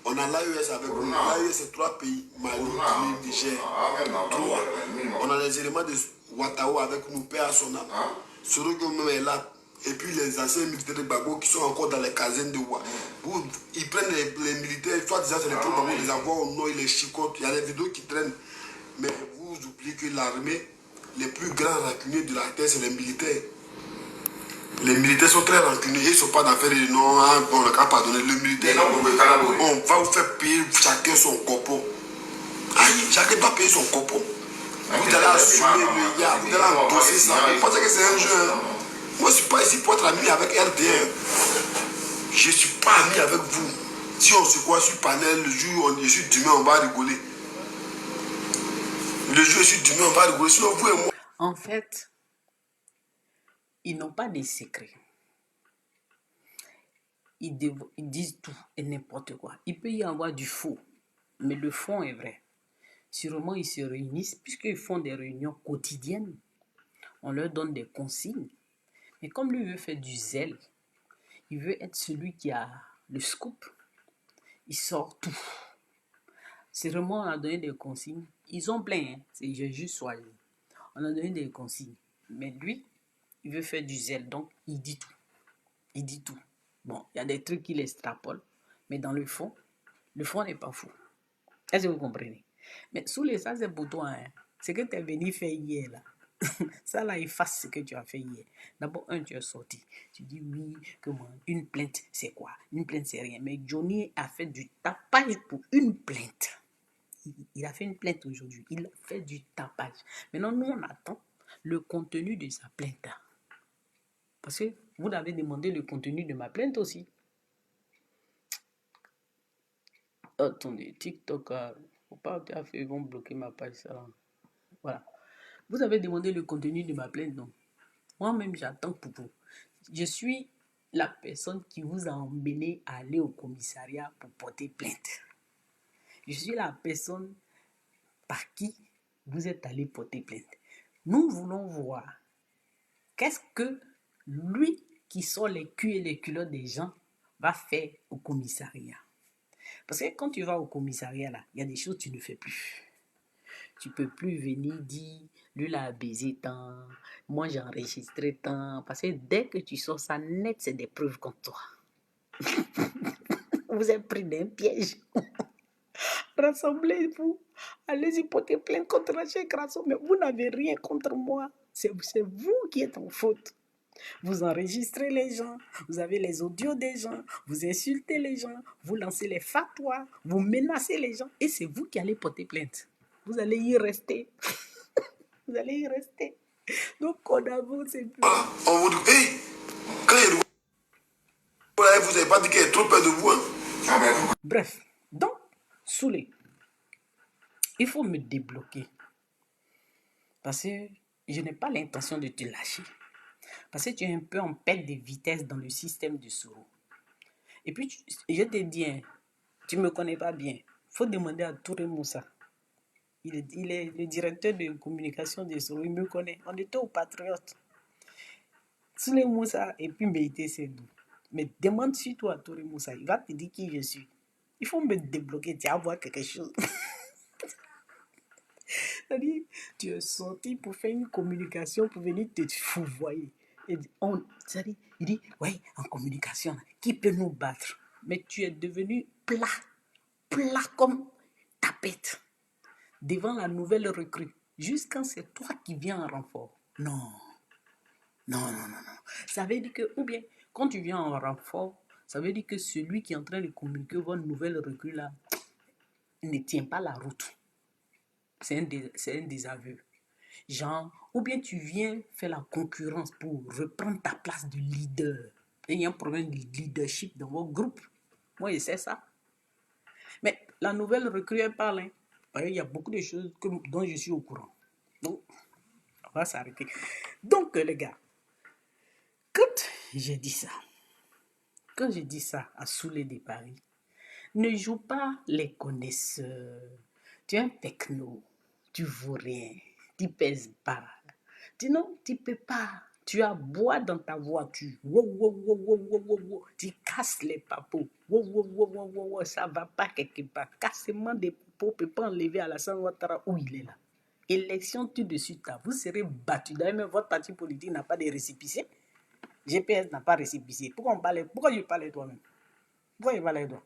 On a l'AES avec nous. L'AES, c'est 3 pays. Mali, Guinée, Niger. 3. On a les éléments de Ouattao avec nous, Père Sona. Sorogium même est là. Et puis les anciens militaires de Gbagbo qui sont encore dans les casernes de Ouattao. Ils prennent les militaires, soit disant c'est les problèmes, ils les envoient au nord, ils les chicotent. Il y a des vidéos qui traînent. Mais vous oubliez que l'armée, les plus grands rancuniers de la terre, c'est les militaires. Les militaires sont très rancuniers, ils ne sont pas d'affaires de non, on n'a qu'à pardonner. Le militaire, on va vous faire payer chacun son copeau. Aïe, chacun doit payer son copeau. Vous allez assumer le ya, vous allez endosser ça. Vous pensez que c'est un jeu. Moi, je ne suis pas ici pour être ami avec RDN. Je ne suis pas ami avec vous. Si on se croit sur panel, le jour où je suis demain, on va rigoler. Le jour où je suis demain, on va rigoler. Sinon, vous et moi. En fait, ils n'ont pas de secrets. Ils disent tout et n'importe quoi. Il peut y avoir du faux, mais le fond est vrai. Sûrement, ils se réunissent, puisqu'ils font des réunions quotidiennes. On leur donne des consignes. Mais comme lui veut faire du zèle, il veut être celui qui a le scoop, il sort tout. C'est vraiment, on a donné des consignes. Ils ont plein, hein. J'ai juste choisi. On a donné des consignes. Mais lui, il veut faire du zèle, donc il dit tout. Il dit tout. Bon, il y a des trucs qu'il extrapole, mais dans le fond n'est pas fou. Est-ce que vous comprenez? Mais sous les ça, c'est pour toi. Hein. C'est que tu es venu faire hier, là. Ça là, efface ce que tu as fait hier. D'abord, tu es sorti. Tu dis oui, que moi, une plainte, c'est quoi? Une plainte, c'est rien. Mais Johnny a fait du tapage pour une plainte. Il a fait une plainte aujourd'hui. Il a fait du tapage. Maintenant, nous, on attend le contenu de sa plainte. Parce que vous avez demandé le contenu de ma plainte aussi. Attendez, TikTok, faut pas faire, ils vont bloquer ma page. Ça. Voilà. Vous avez demandé le contenu de ma plainte, non? Moi-même, j'attends pour vous. Je suis la personne qui vous a emmené à aller au commissariat pour porter plainte. Je suis la personne par qui vous êtes allé porter plainte. Nous voulons voir qu'est-ce que lui qui sort les culs et les culottes des gens va faire au commissariat. Parce que quand tu vas au commissariat, là, il y a des choses que tu ne fais plus. Tu ne peux plus venir dire, lui l'a baisé tant, moi j'ai enregistré tant. Parce que dès que tu sors ça net, c'est des preuves contre toi. Vous êtes pris d'un piège. Rassemblez-vous. Allez-y porter plainte contre Rachel Grasso. Mais vous n'avez rien contre moi. C'est vous qui êtes en faute. Vous enregistrez les gens, vous avez les audios des gens, vous insultez les gens, vous lancez les fatwas, vous menacez les gens et c'est vous qui allez porter plainte. Vous allez y rester. Vous allez y rester. Donc, on avance et puis... On vous dit, hey, quand il y a vous n'avez pas dit qu'il y a trop peur de vous. Hein? Bref, donc, Soulé, il faut me débloquer. Parce que je n'ai pas l'intention de te lâcher. Parce que tu es un peu en perte de vitesse dans le système de Soro. Et puis, je te dis, hein, tu ne me connais pas bien. Il faut demander à Touré Moussa. Il est le directeur de communication de Soro. Il me connaît. On était aux Patriotes. Touré Moussa et puis Meïté Sédou. Mais demande surtout à Touré Moussa. Il va te dire qui je suis. Il faut me débloquer. Tu vas voir quelque chose. C'est-à-dire, tu es sorti pour faire une communication, pour venir te fouvoyer. Il dit, ouais, en communication, qui peut nous battre? Mais tu es devenu plat comme tapette, devant la nouvelle recrue, jusqu'à c'est toi qui viens en renfort. Non. Ça veut dire que, ou bien, quand tu viens en renfort, ça veut dire que celui qui est en train de communiquer votre nouvelle recrue là, ne tient pas la route. C'est un désaveu. Genre, ou bien tu viens faire la concurrence pour reprendre ta place de leader. Et il y a un problème de leadership dans votre groupe. Moi, je sais ça. Mais la nouvelle recrue, elle parle. Hein. Il y a beaucoup de choses dont je suis au courant. Donc, on va s'arrêter. Donc, les gars, quand j'ai dit ça à Soulé de Paris, ne joue pas les connaisseurs. Tu es un techno. Tu vaux rien. Tu pèses pas. Non, tu peux pas. Tu aboies dans ta voiture. Tu casses les papos. Ça va pas quelque part. Cassement des papos peut pas enlever Alassane Ouattara où il est là. Élection tout de suite là. Vous serez battu. D'ailleurs, même votre parti politique n'a pas de récépissé. GPS n'a pas récépissé. Pourquoi je parle de toi-même? Pourquoi je parle de toi?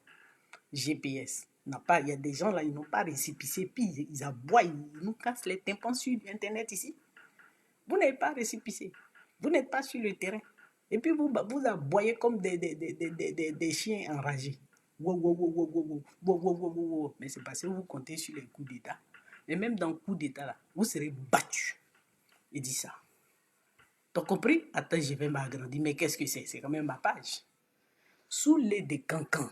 GPS n'a pas. Il y a des gens là, ils n'ont pas récépissé. Puis ils aboient, ils nous cassent les tympans sur Internet ici. Vous n'avez pas récépissé. Vous n'êtes pas sur le terrain. Et puis vous aboyez comme des chiens enragés. Mais c'est parce que vous comptez sur les coups d'État. Mais même dans le coup d'État, là, vous serez battus. Il dit ça. T'as compris? Attends, je vais m'agrandir. Mais qu'est-ce que c'est? C'est quand même ma page. Sous les des cancans.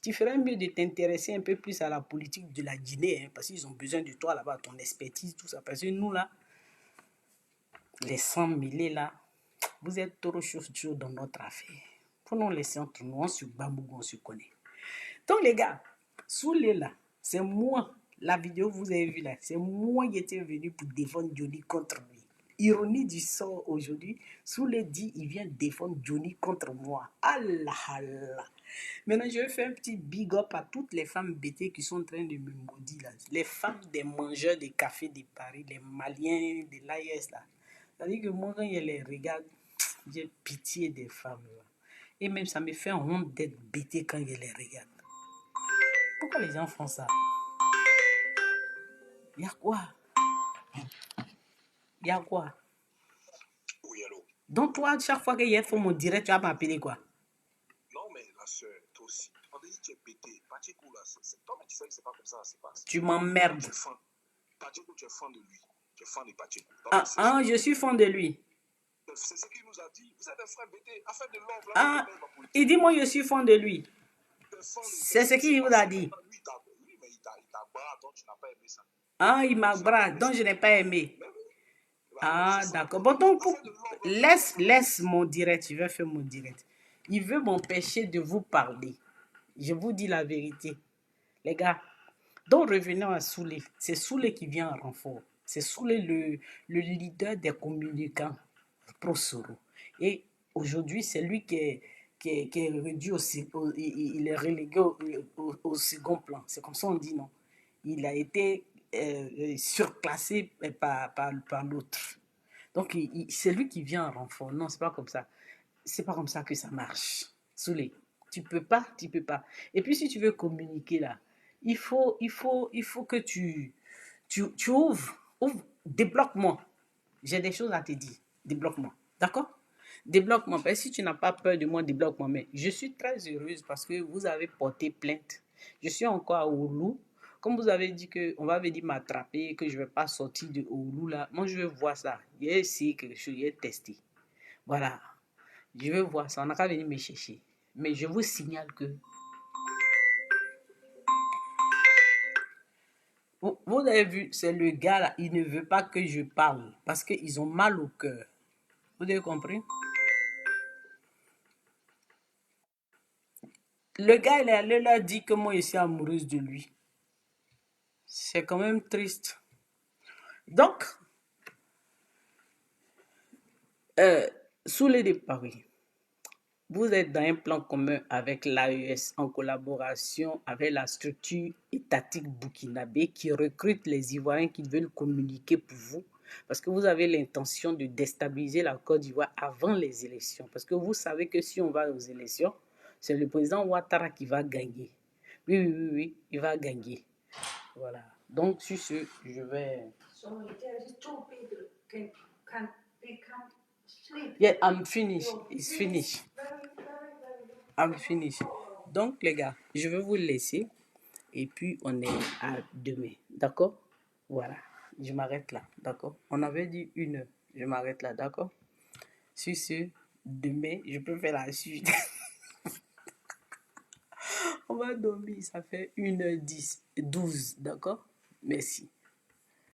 Tu ferais mieux de t'intéresser un peu plus à la politique de la Guinée, hein, parce qu'ils ont besoin de toi là-bas, ton expertise, tout ça. Parce que nous là, les 100 mêlés là, vous êtes trop chaud dans notre affaire. Pour nous laisser entre nous, on se bambougou, on se connaît. Donc les gars, Soulé là, c'est moi, la vidéo que vous avez vue là, c'est moi qui étais venu pour défendre Johnny contre lui. Ironie du sort aujourd'hui, Soulé dit il vient défendre Johnny contre moi. Allah Allah. Maintenant, je vais faire un petit big up à toutes les femmes bêtées qui sont en train de me maudire là. Les femmes des mangeurs de café de Paris, les Maliens de l'AIS là. C'est-à-dire que moi, quand je les regarde, j'ai pitié des femmes là. Et même ça me fait honte d'être bêté quand je les regarde. Pourquoi les gens font ça? Il y a quoi? Il y a quoi? Oui, allô? Donc toi, chaque fois qu'il y a fait mon direct, tu vas m'appeler quoi? Non, mais la soeur, toi aussi. On te dit que tu es pété. Pacheco, là, toi, mais tu sais que c'est pas comme ça, c'est pas. Tu m'emmerdes. Tu es fan. Pacheco, tu es fan de lui. Tu es fan de Pacheco. Je suis fan de lui. C'est ce qu'il nous a dit. Vous êtes un frère bêté. Afin de l'homme, Ah, il dit moi je suis fan de lui. C'est ce qu'il vous a dit. Oui, mais il t'a bras, donc tu n'as pas aimé ça. Ah, il m'a bras, donc je n'ai pas aimé. Ah, d'accord. Bon, donc, laisse mon direct. Je vais faire mon direct. Il veut m'empêcher de vous parler. Je vous dis la vérité. Les gars, donc revenons à Soulé. C'est Soulé qui vient en renfort. C'est Soulé le leader des communicants pro-Soro. Et aujourd'hui, c'est lui qui est réduit il est relégué au second plan. C'est comme ça on dit, non? Il a été surclassé par l'autre. Donc, c'est lui qui vient en renfort. Non, c'est pas comme ça. C'est pas comme ça que ça marche. Soulé, tu peux pas. Et puis, si tu veux communiquer là, il faut que tu ouvres, débloque-moi. J'ai des choses à te dire. Débloque-moi. D'accord? Débloque-moi. Parce que si tu n'as pas peur de moi, débloque-moi. Mais je suis très heureuse parce que vous avez porté plainte. Je suis encore à Oulu. Comme vous avez dit qu'on va venir m'attraper, que je ne vais pas sortir de Oulu là, moi je veux voir ça. J'ai essayé quelque chose, j'ai testé. Voilà. Je veux voir ça. On n'a qu'à venir me chercher. Mais je vous signale que vous avez vu, c'est le gars là, il ne veut pas que je parle parce qu'ils ont mal au cœur. Vous avez compris? Le gars, il est allé là dire que moi, je suis amoureuse de lui. C'est quand même triste. Donc, sous les de Paris, vous êtes dans un plan commun avec l'AES en collaboration avec la structure étatique burkinabé qui recrute les Ivoiriens qui veulent communiquer pour vous parce que vous avez l'intention de déstabiliser la Côte d'Ivoire avant les élections. Parce que vous savez que si on va aux élections, c'est le président Ouattara qui va gagner. Oui, il va gagner. Voilà. Donc, sur ce, je vais... Yeah, I'm finished. It's finished. I'm finished. Donc, les gars, je vais vous laisser. Et puis, on est à demain. D'accord? Voilà. Je m'arrête là. D'accord? On avait dit 1 heure. Je m'arrête là. D'accord? Sur ce, demain, je peux faire la suite. On va dormir. Ça fait 1h10, 12. D'accord? Merci.